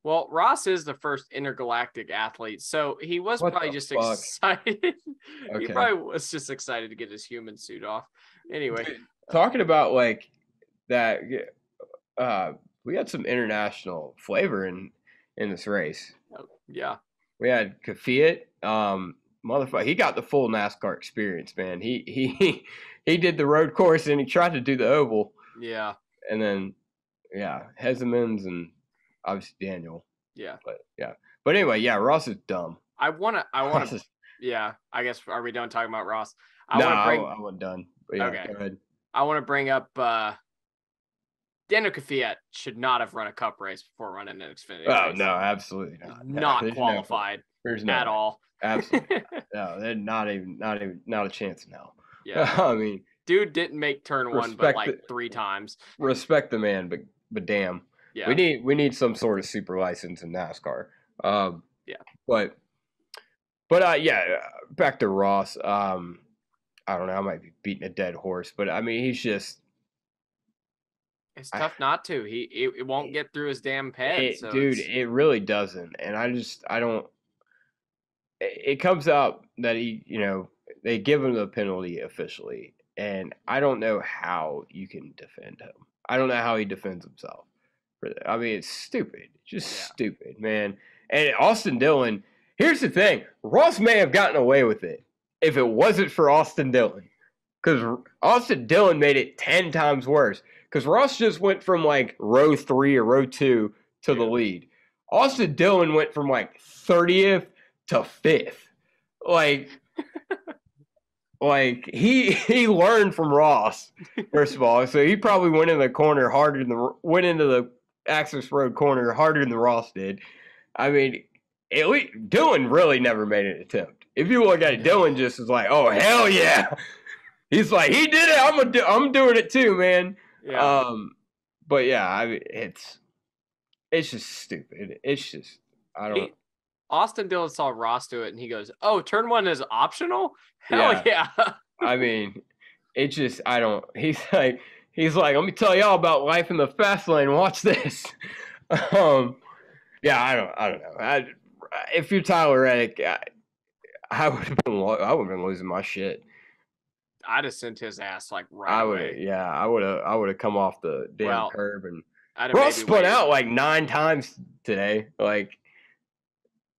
Well, Ross is the first intergalactic athlete, so he was probably just excited. Okay. He probably was just excited to get his human suit off. Anyway, talking about like that, we had some international flavor in this race. Yeah. We had Kvyat, motherfucker. He got the full NASCAR experience, man. He did the road course and he tried to do the oval. Yeah. And then, yeah, Hesemans and obviously Daniel. Yeah. But anyway, yeah, Ross is dumb. I want to. Yeah. I guess, are we done talking about Ross? I wasn't done. But yeah, okay. Go ahead. I want to bring up, Daniel Kvyat should not have run a cup race before running an Xfinity race. No, absolutely not. Not qualified at all. Absolutely. No, they're not a chance now. Yeah. I mean, dude didn't make turn one but like 3 times. Respect the man, but damn. Yeah. We need some sort of super license in NASCAR. Yeah. But back to Ross. I don't know, I might be beating a dead horse, but I mean, he's just it's tough not to. It won't get through his damn head. It really doesn't. And I don't. It comes out that they give him the penalty officially, and I don't know how you can defend him. I don't know how he defends himself for that. I mean, it's stupid. Just stupid, man. And Austin Dillon. Here's the thing: Ross may have gotten away with it if it wasn't for Austin Dillon, because Austin Dillon made it 10 times worse. Because Ross just went from like row 3 or row 2 to the lead. Austin Dillon went from like 30th to 5th. Like he learned from Ross, first of all. So he probably went into the Access Road corner harder than Ross did. I mean, at least Dillon really never made an attempt. If you look at it, Dillon just is like, oh hell yeah. He's like, he did it. I'm doing it too, man. Yeah. But yeah, I mean, it's just stupid. It's just Austin Dillon saw Ross do it, and he goes, "Oh, turn 1 is optional? Hell yeah!" I mean, it just I don't. He's like, let me tell y'all about life in the fast lane. Watch this. Yeah, I don't know. If you're Tyler Reddick, I would have been losing my shit. I'd have sent his ass like right away. Yeah, I would have come off the damn curb and Ross spun out like 9 times today. Like,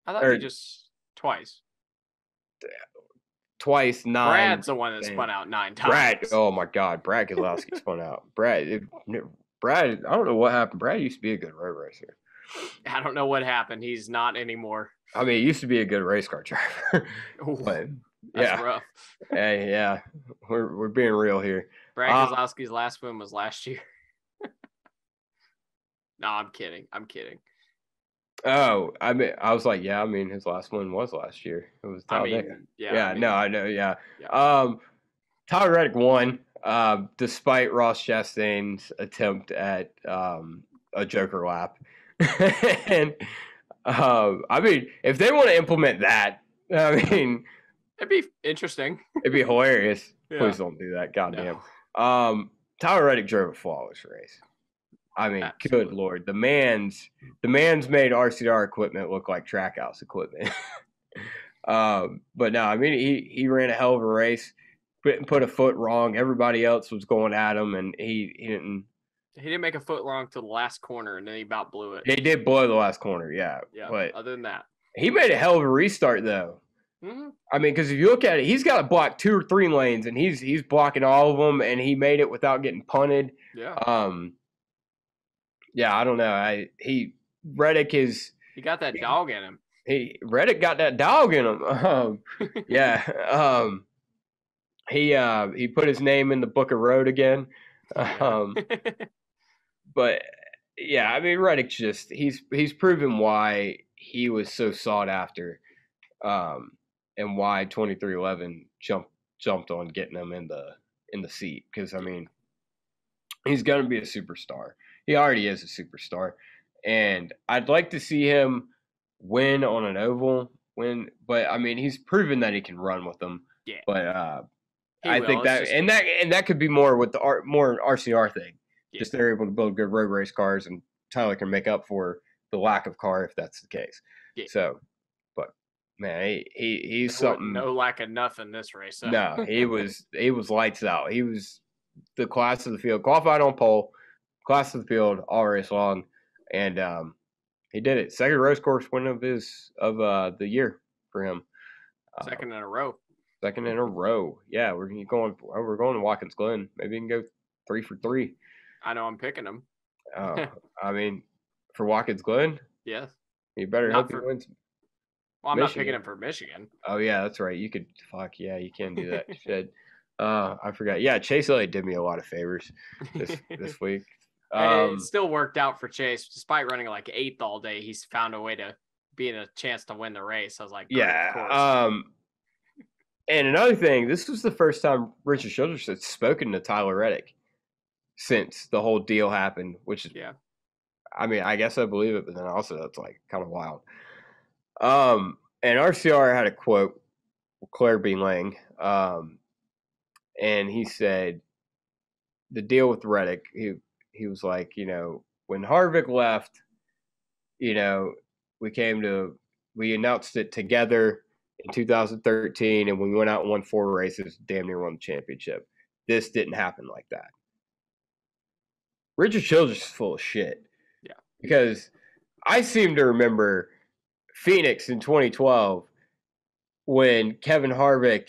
I thought he just twice. Twice, 9. Brad's the one that spun out 9 times. Brad, oh my God, Brad Keselowski spun out. Brad, I don't know what happened. Brad used to be a good road racer. I don't know what happened. He's not anymore. I mean, he used to be a good race car driver. But, that's rough. Hey, yeah, we're being real here. Brad Keselowski's last win was last year. No, I'm kidding. Oh, I mean, I was like, yeah, I mean, his last one was last year. It was Tyler. No, I know, yeah. Tyler Reddick won, despite Ross Chastain's attempt at a Joker lap. And I mean, if they want to implement that, I mean, it'd be interesting. It'd be hilarious. Yeah. Please don't do that. Goddamn. No. Tyler Reddick drove a flawless race. I mean, Absolutely. Good Lord. The man's made RCR equipment look like Trackhouse equipment. But no, I mean, he ran a hell of a race, put a foot wrong. Everybody else was going at him, and he didn't. He didn't make a foot wrong to the last corner, and then he about blew it. He did blow the last corner, yeah. But other than that, he made a hell of a restart, though. Mm-hmm. I mean, because if you look at it, he's got to block 2 or 3 lanes, and he's blocking all of them, and he made it without getting punted. Yeah. Yeah, I don't know. Reddick is. He got that dog in him. Reddick got that dog in him. Yeah. He put his name in the book of road again. But yeah, I mean, Reddick's just he's proven why he was so sought after, and why 2311 jumped on getting him in the seat, because I mean, he's gonna be a superstar. He already is a superstar, and I'd like to see him win on an oval. But I mean, he's proven that he can run with them. Yeah. But I think that could be more with the more RCR thing. Yeah. Just they're able to build good road race cars, and Tyler can make up for the lack of car if that's the case. Yeah. So, but man, he's something. No lack of nothing this race. So. No, he was lights out. He was the class of the field, qualified on pole. Class of the field all race long, and he did it. Second race course win of the year for him. Second in a row. Second in a row. Yeah, we're going to Watkins Glen. Maybe you can go 3 for 3. I know I'm picking him. I mean, for Watkins Glen. Yes. You better hope he wins. Well, I'm not picking him for Michigan. Oh yeah, that's right. You could. Fuck yeah, you can do that. You should. I forgot. Yeah, Chase Elliott did me a lot of favors this week. It still worked out for Chase, despite running like 8th all day. He's found a way to be in a chance to win the race. I was like, yeah. And another thing, this was the first time Richard Childress had spoken to Tyler Reddick since the whole deal happened, which is, I mean, I guess I believe it, but then also that's like kind of wild. And RCR had a quote, Claire B. Lang, and he said, the deal with Reddick, he was like, you know, when Harvick left, you know, we announced it together in 2013, and we went out and won 4 races, damn near won the championship. This didn't happen like that. Richard Childress is full of shit. Yeah. Because I seem to remember Phoenix in 2012 when Kevin Harvick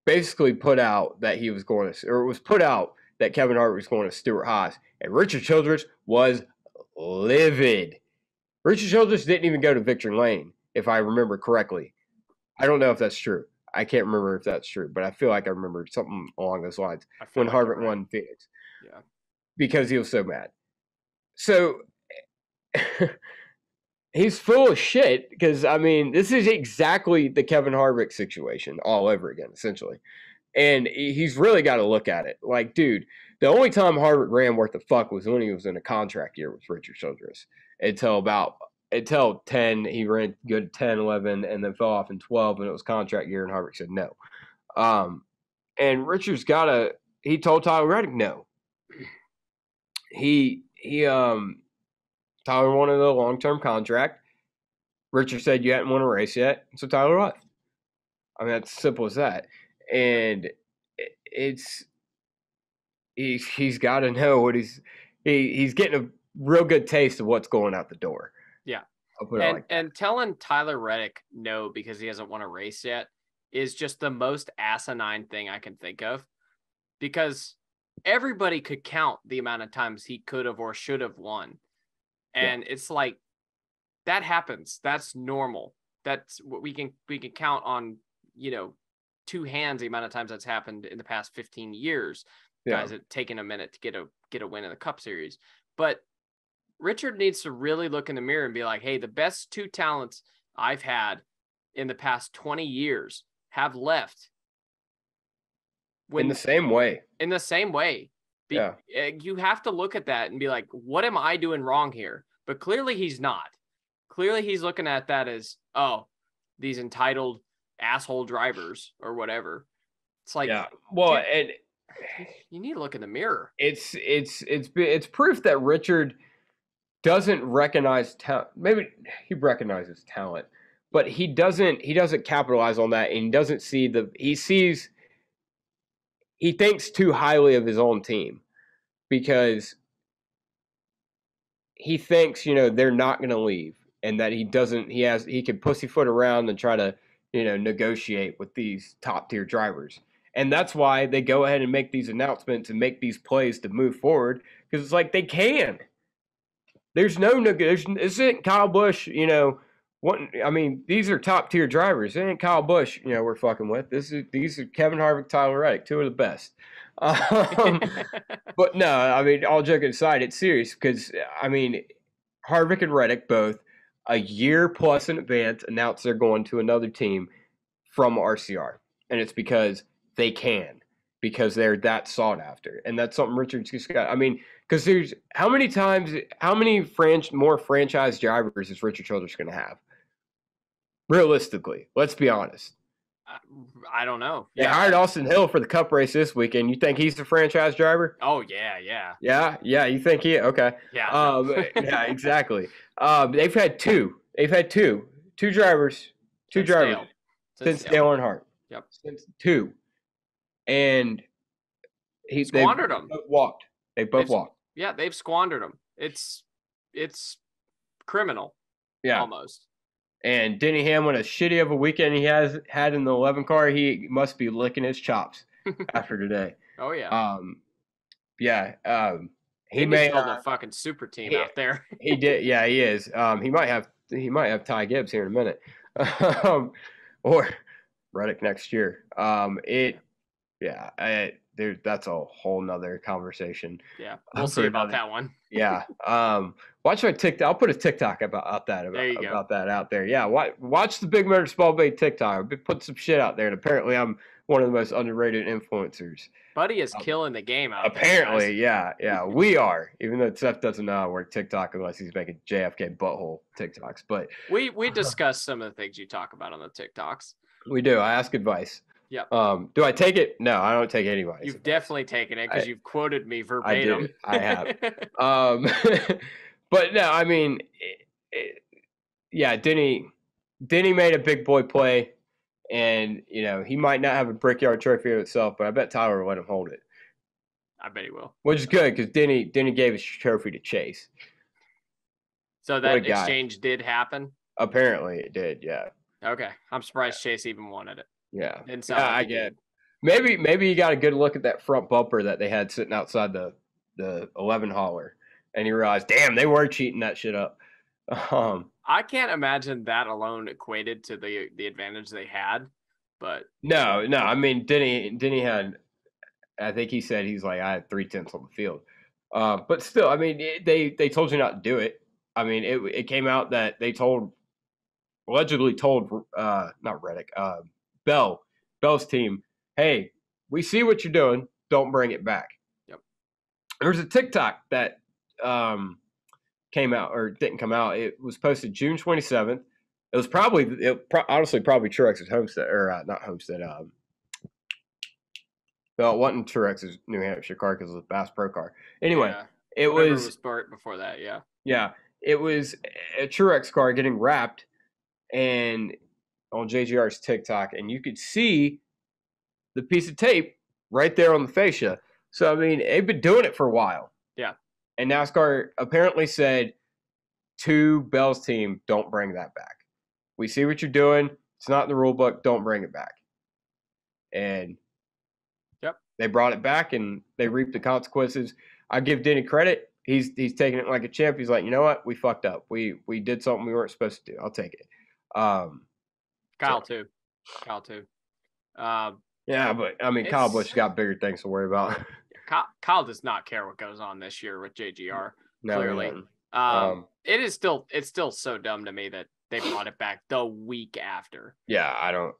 basically put out that he was going to, or it was put out that Kevin Harvick was going to Stewart-Haas, and Richard Childress was livid. Richard Childress didn't even go to Victory Lane, if I remember correctly. I don't know if that's true. I can't remember if that's true, but I feel like I remember something along those lines when Harvick won Phoenix. Yeah. Because he was so mad. So he's full of shit because, I mean, this is exactly the Kevin Harvick situation all over again, essentially. And he's really got to look at it. Like, dude, the only time Harvick ran worth the fuck was when he was in a contract year with Richard Childress. Until 10, he ran good 10, 11, and then fell off in 12, and it was contract year, and Harvick said no. And Richard's he told Tyler Reddick no. Tyler wanted a long-term contract. Richard said you hadn't won a race yet, so Tyler left. I mean, it's simple as that. And he's got to know what he's getting a real good taste of what's going out the door. Yeah. I'll put it like that. And telling Tyler Reddick no because he hasn't won a race yet is just the most asinine thing I can think of, because everybody could count the amount of times he could have or should have won. And it's like, that happens. That's normal. That's what we can count on, two hands the amount of times that's happened in the past 15 years. Yeah. Guys have taken a minute to get a win in the Cup Series. But Richard needs to really look in the mirror and be like, hey, the best two talents I've had in the past 20 years have left. In the same way. In the same way. You have to look at that and be like, what am I doing wrong here? But clearly he's not. Clearly he's looking at that as, oh, these entitled asshole drivers or whatever. It's like, well, dude, and you need to look in the mirror. It's proof that Richard doesn't recognize talent. Maybe he recognizes talent, but he doesn't capitalize on that, and he doesn't see he thinks too highly of his own team, because he thinks, they're not going to leave, and that he can pussyfoot around and try to, negotiate with these top tier drivers. And that's why they go ahead and make these announcements and make these plays to move forward, because it's like they can. There's no negotiation. This isn't Kyle Busch, these are top tier drivers. It ain't Kyle Busch, we're fucking with. These are Kevin Harvick, Tyler Reddick, two of the best. But no, all joking aside, it's serious, because Harvick and Reddick both a year plus in advance announced they're going to another team from RCR, and it's because they can, because they're that sought after, and that's something Richard's just got. Because there's how many more franchise drivers is Richard Childress going to have? Realistically, let's be honest. I don't know. They hired Austin Hill for the Cup race this weekend. You think he's the franchise driver? Oh yeah. Yeah. You think he? Okay. Yeah. Yeah, exactly. They've had two drivers since Dale Earnhardt. Yep. Since two, and he squandered them. They both walked. Yeah, they've squandered them. It's criminal. Yeah, almost. And Denny Hamlin, as shitty of a weekend he has had in the 11 car, he must be licking his chops after today. Oh yeah. He may build a fucking super team out there. He did. Yeah, he is. He might have Ty Gibbs here in a minute, or Reddick next year. That's a whole nother conversation. Yeah, we'll see about that one. Yeah. Watch my TikTok. I'll put a TikTok about that out there. Yeah. Watch the Big Motor Small Bay TikTok. I've been putting some shit out there, and apparently I'm one of the most underrated influencers. Buddy is killing the game out apparently, there. Yeah. We are. Even though Seth doesn't know how to work TikTok unless he's making JFK butthole TikToks. But we discuss some of the things you talk about on the TikToks. We do. I ask advice. Yeah. Do I take it? No, I don't take anybody's advice. You've definitely taken it because you've quoted me verbatim. I have. But no, Denny made a big boy play, and he might not have a Brickyard trophy in itself, but I bet Tyler will let him hold it. I bet he will. Which is good, because Denny gave his trophy to Chase. So that exchange did happen? Apparently it did, yeah. Okay. I'm surprised Chase even wanted it. Yeah. I get it. Maybe you got a good look at that front bumper that they had sitting outside the 11 hauler, and you realized, damn, they were cheating that shit up. I can't imagine that alone equated to the advantage they had, but no. Denny had, I think he said I had 3/10 on the field, but still, they told you not to do it. It came out that they allegedly told not Reddick, Bell's team, hey, we see what you're doing, don't bring it back. Yep. There was a TikTok that came out, or didn't come out. It was posted June 27th. It was honestly probably Truex at Homestead, or not Homestead, No, it wasn't Truex's New Hampshire car because it was a Bass Pro car. Anyway, Yeah. it Whatever was before that. Yeah. yeah, it was a Truex car getting wrapped and on JGR's TikTok, and you could see the piece of tape right there on the fascia. So I mean, they've been doing it for a while. Yeah. And NASCAR apparently said to Bell's team, "Don't bring that back. We see what you're doing. It's not in the rule book. Don't bring it back." And Yep. they brought it back, and they reaped the consequences. I give Denny credit. He's taking it like a champ. He's like, you know what? We fucked up. We did something we weren't supposed to do. I'll take it. Kyle too. Yeah, but I mean, Kyle Busch got bigger things to worry about. Kyle does not care what goes on this year with JGR. No, clearly, it's still so dumb to me that they brought it back the week after. Yeah, I don't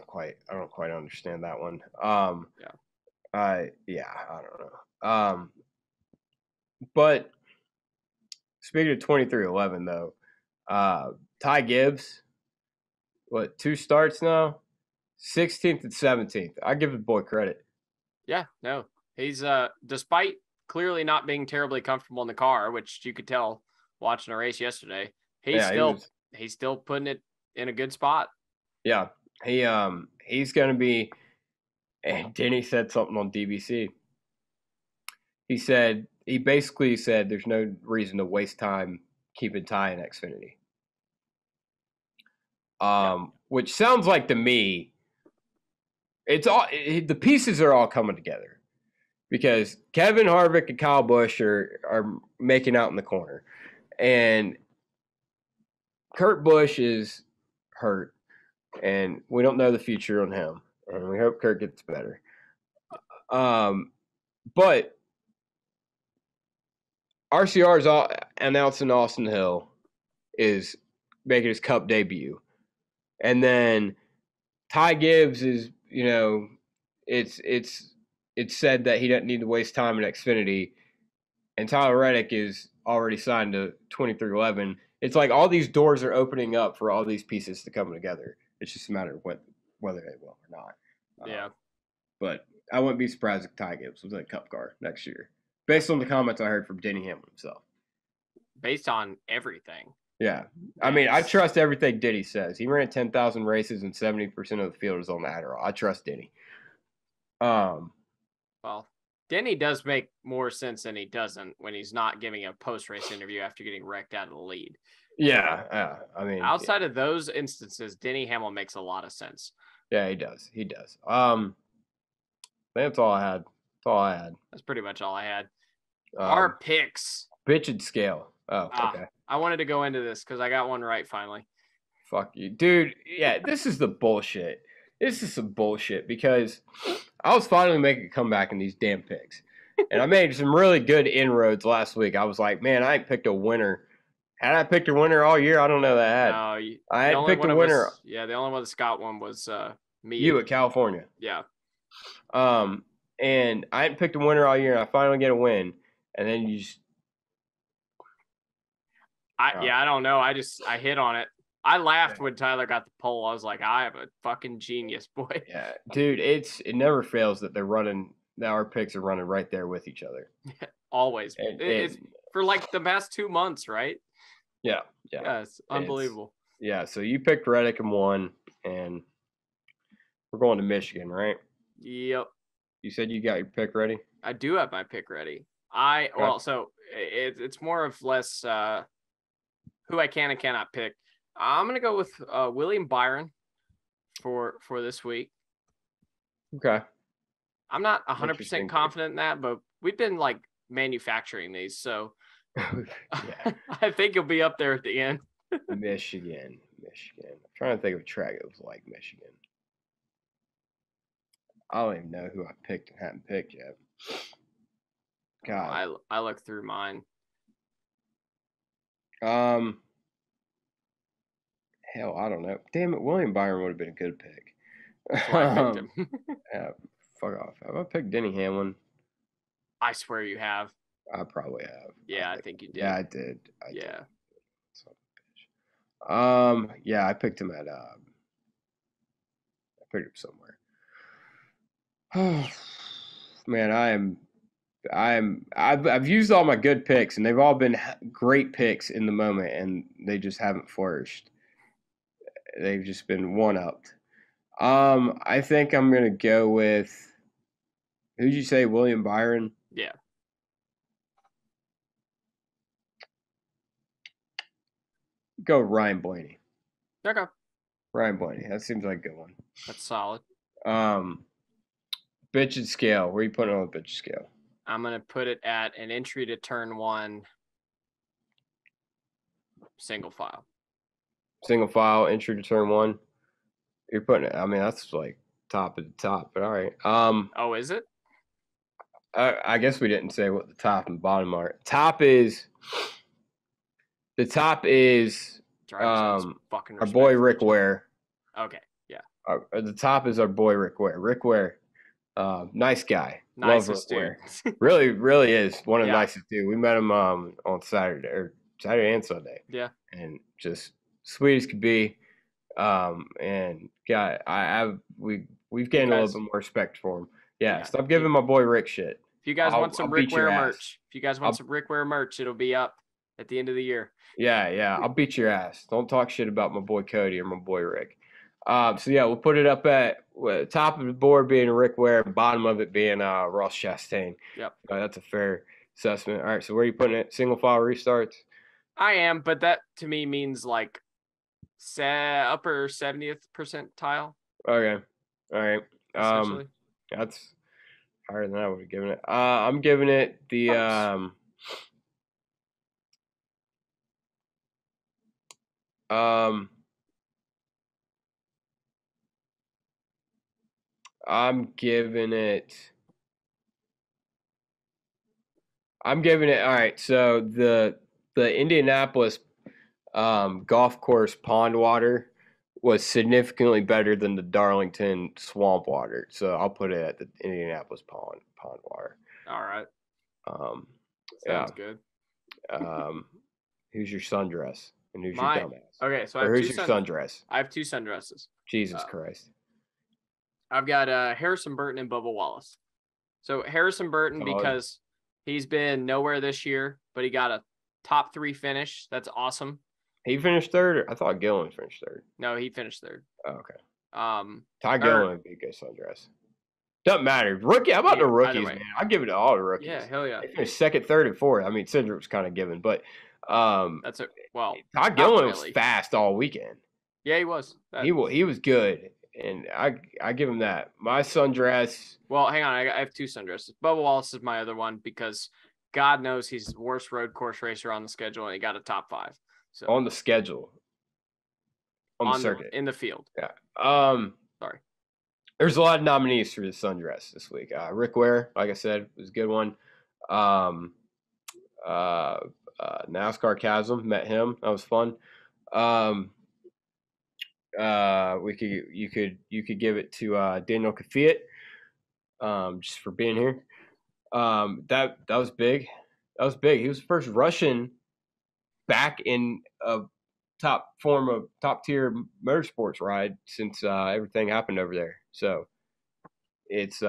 quite understand that one. I don't know. But speaking of 2311 though, Ty Gibbs, what, 2 starts now? 16th and 17th. I give the boy credit. Yeah, no. He's despite clearly not being terribly comfortable in the car, which you could tell watching a race yesterday, he's still putting it in a good spot. Yeah. He's gonna be, and Denny said something on DBC. He basically said there's no reason to waste time keeping Ty in Xfinity. Which sounds like to me, the pieces are all coming together because Kevin Harvick and Kyle Busch are making out in the corner, and Kurt Busch is hurt, and we don't know the future on him, and we hope Kurt gets better. But RCR's announcing Austin Hill is making his Cup debut, and then Ty Gibbs is, it's said that he doesn't need to waste time in Xfinity, and Tyler Reddick is already signed to 2311. It's like all these doors are opening up for all these pieces to come together. It's just a matter of whether they will or not. Yeah. But I wouldn't be surprised if Ty Gibbs was in a Cup car next year, based on the comments I heard from Denny Hamlin himself. Based on everything. Yeah. I mean, I trust everything Denny says. He ran 10,000 races and 70% of the field is on Adderall. I trust Denny. Well, Denny does make more sense than he doesn't when he's not giving a post-race interview after getting wrecked out of the lead. Yeah. I mean, outside of those instances, Denny Hamlin makes a lot of sense. Yeah, he does. That's all I had. That's pretty much all I had. Our picks. Bitchin' scale. Oh, okay. I wanted to go into this because I got one right finally. Fuck you. Dude, yeah, this is the bullshit. This is some bullshit because I was finally making a comeback in these damn picks. And I made some really good inroads last week. I was like, man, I ain't picked a winner. Had I picked a winner all year? I don't know that I had. No, I hadn't picked a winner. The only one that Scott won was me. You at California. Yeah. And I hadn't picked a winner all year, and I finally get a win. And then you just... I don't know. I hit on it. I laughed when Tyler got the pole. I was like, I am a fucking genius, boy. Yeah, dude, it never fails that our picks are running right there with each other. Always. It's for like the past 2 months, right? Yeah. It's unbelievable. So you picked Reddick and won, and we're going to Michigan, right? Yep. You said you got your pick ready? I do have my pick ready. So it's more of less who I can and cannot pick. I'm gonna go with William Byron for this week. Okay. I'm not 100% confident in that, but we've been like manufacturing these, so yeah. I think you'll be up there at the end. Michigan. I'm trying to think of a track that was like Michigan. I don't even know who I picked and hadn't picked yet. God. I looked through mine. Hell, I don't know. Damn it, William Byron would have been a good pick. That's why I picked him. Yeah, fuck off. Have I picked Denny Hamlin? I swear you have. I probably have. Yeah, I think you did. Yeah, I did. Yeah. Yeah, I picked him at I picked him somewhere. man, I've used all my good picks, and they've all been great picks in the moment, and they just haven't flourished. They've just been one-upped. I think I'm gonna go with who'd you say, William Byron? Yeah. Go Ryan Blaney. Okay. Ryan Blaney. That seems like a good one. That's solid. Bitch and scale. Where are you putting on the bitch scale? I'm gonna put it at an entry to turn 1 single file. Single file, entry to turn 1. You're putting it. I mean, that's like top of the top, but all right. Oh, is it? I guess we didn't say what the top and bottom are. The top is fucking our boy Rick respect. Ware. Okay, yeah. The top is our boy Rick Ware. Rick Ware, nice guy. Love Rick Nicest dude. Ware. Really is one of the Yeah. nicest dude. We met him on Saturday and Sunday. Yeah. And just sweet as could be. And we've gained a little bit more respect for him. Yeah, stop giving my boy Rick shit. If you guys want some Rick Ware merch, it'll be up at the end of the year. Yeah, I'll beat your ass. Don't talk shit about my boy Cody or my boy Rick. So yeah, we'll put it up at top of the board being Rick Ware, bottom of it being Ross Chastain. Yep. That's a fair assessment. All right, so where are you putting it? Single file restarts? I am, but that to me means like upper 70th percentile. Okay. All right. Essentially. That's higher than I would have given it. I'm giving it the I'm giving it all right, so the Indianapolis golf course pond water was significantly better than the Darlington swamp water. So I'll put it at the Indianapolis pond water. All right. Sounds good. Who's your sundress? And who's your dumbass? Okay, so who's your sundress? I have 2 sundresses. Jesus Christ. I've got Harrison Burton and Bubba Wallace. So Harrison Burton, because he's been nowhere this year, but he got a top 3 finish. That's awesome. He finished third? I thought Gillen finished third. No, he finished third. Oh, okay. Ty Gillen would be a good sundress. Doesn't matter. Rookie. How about the rookies, man? I'll give it to all the rookies. Yeah, hell yeah. They finished second, third, and fourth. I mean, Cedric was kind of given, but that's Ty Gillen was fast all weekend. Yeah, he was. He was good, and I give him that. My sundress. Well, hang on. I have 2 sundresses. Bubba Wallace is my other one because God knows he's the worst road course racer on the schedule, and he got a top 5. So on the schedule, on the circuit, in the field. Yeah. Sorry. There's a lot of nominees for the sundress this week. Rick Ware, like I said, was a good one. NASCAR Chasm, met him. That was fun. You could give it to Daniel Kvyat, just for being here. That was big. That was big. He was the first Russian back in a top tier motorsports ride since everything happened over there. So it's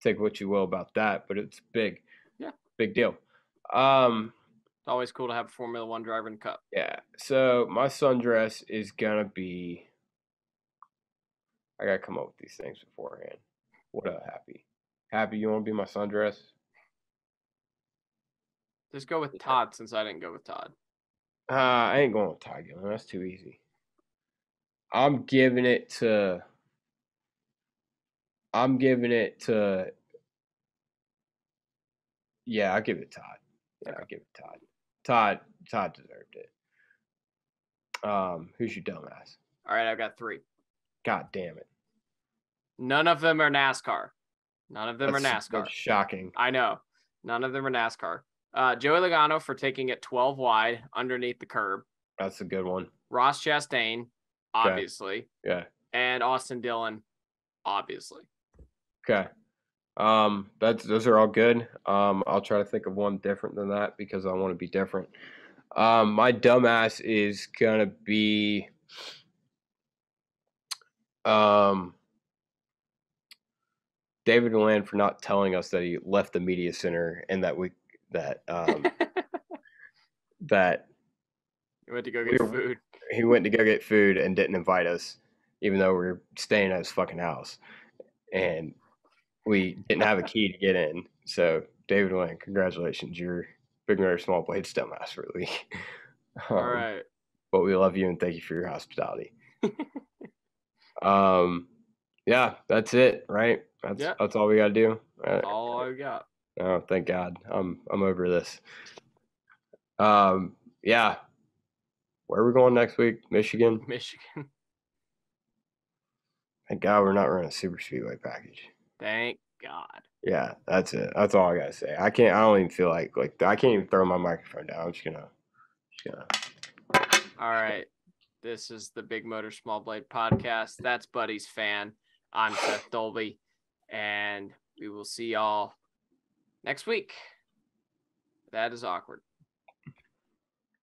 take what you will about that, but it's big. Yeah. Big deal. It's always cool to have a Formula 1 driver in the Cup. Yeah. So my sundress is gonna be. I gotta come up with these things beforehand. What up, Happy? Happy, you want to be my sundress? Just go with Todd since I didn't go with Todd. I ain't going with Todd Gillen. That's too easy. I'm giving it to. Yeah, I'll give it to Todd. Yeah, I'll give it to Todd. Todd deserved it. Who's your dumbass? All right, I've got 3. God damn it. None of them are NASCAR. That's shocking. I know. None of them are NASCAR. Joey Logano for taking it 12 wide underneath the curb. That's a good one. Ross Chastain, obviously. Yeah. And Austin Dillon, obviously. Okay. Those are all good. I'll try to think of one different than that because I want to be different. My dumbass is gonna be David Land for not telling us that he left the media center and that that You went to go get food. he went to go get food and didn't invite us, even though we were staying at his fucking house. And we didn't have a key to get in. So, David Land, congratulations. You're Big Motor Small Blade Stone Master of the Week. All right. But we love you and thank you for your hospitality. Yeah, that's it, right? That's all we got to do. That's all I got. Oh, thank God. I'm over this. Yeah. Where are we going next week? Michigan? Michigan. Thank God we're not running a super speedway package. Thank God. Yeah, that's it. That's all I gotta say. I don't even feel like I can't even throw my microphone down. I'm just gonna. All right. This is the Big Motor Small Blade podcast. That's Buddy's fan. I'm Seth Dolby, and we will see y'all next week. That is awkward.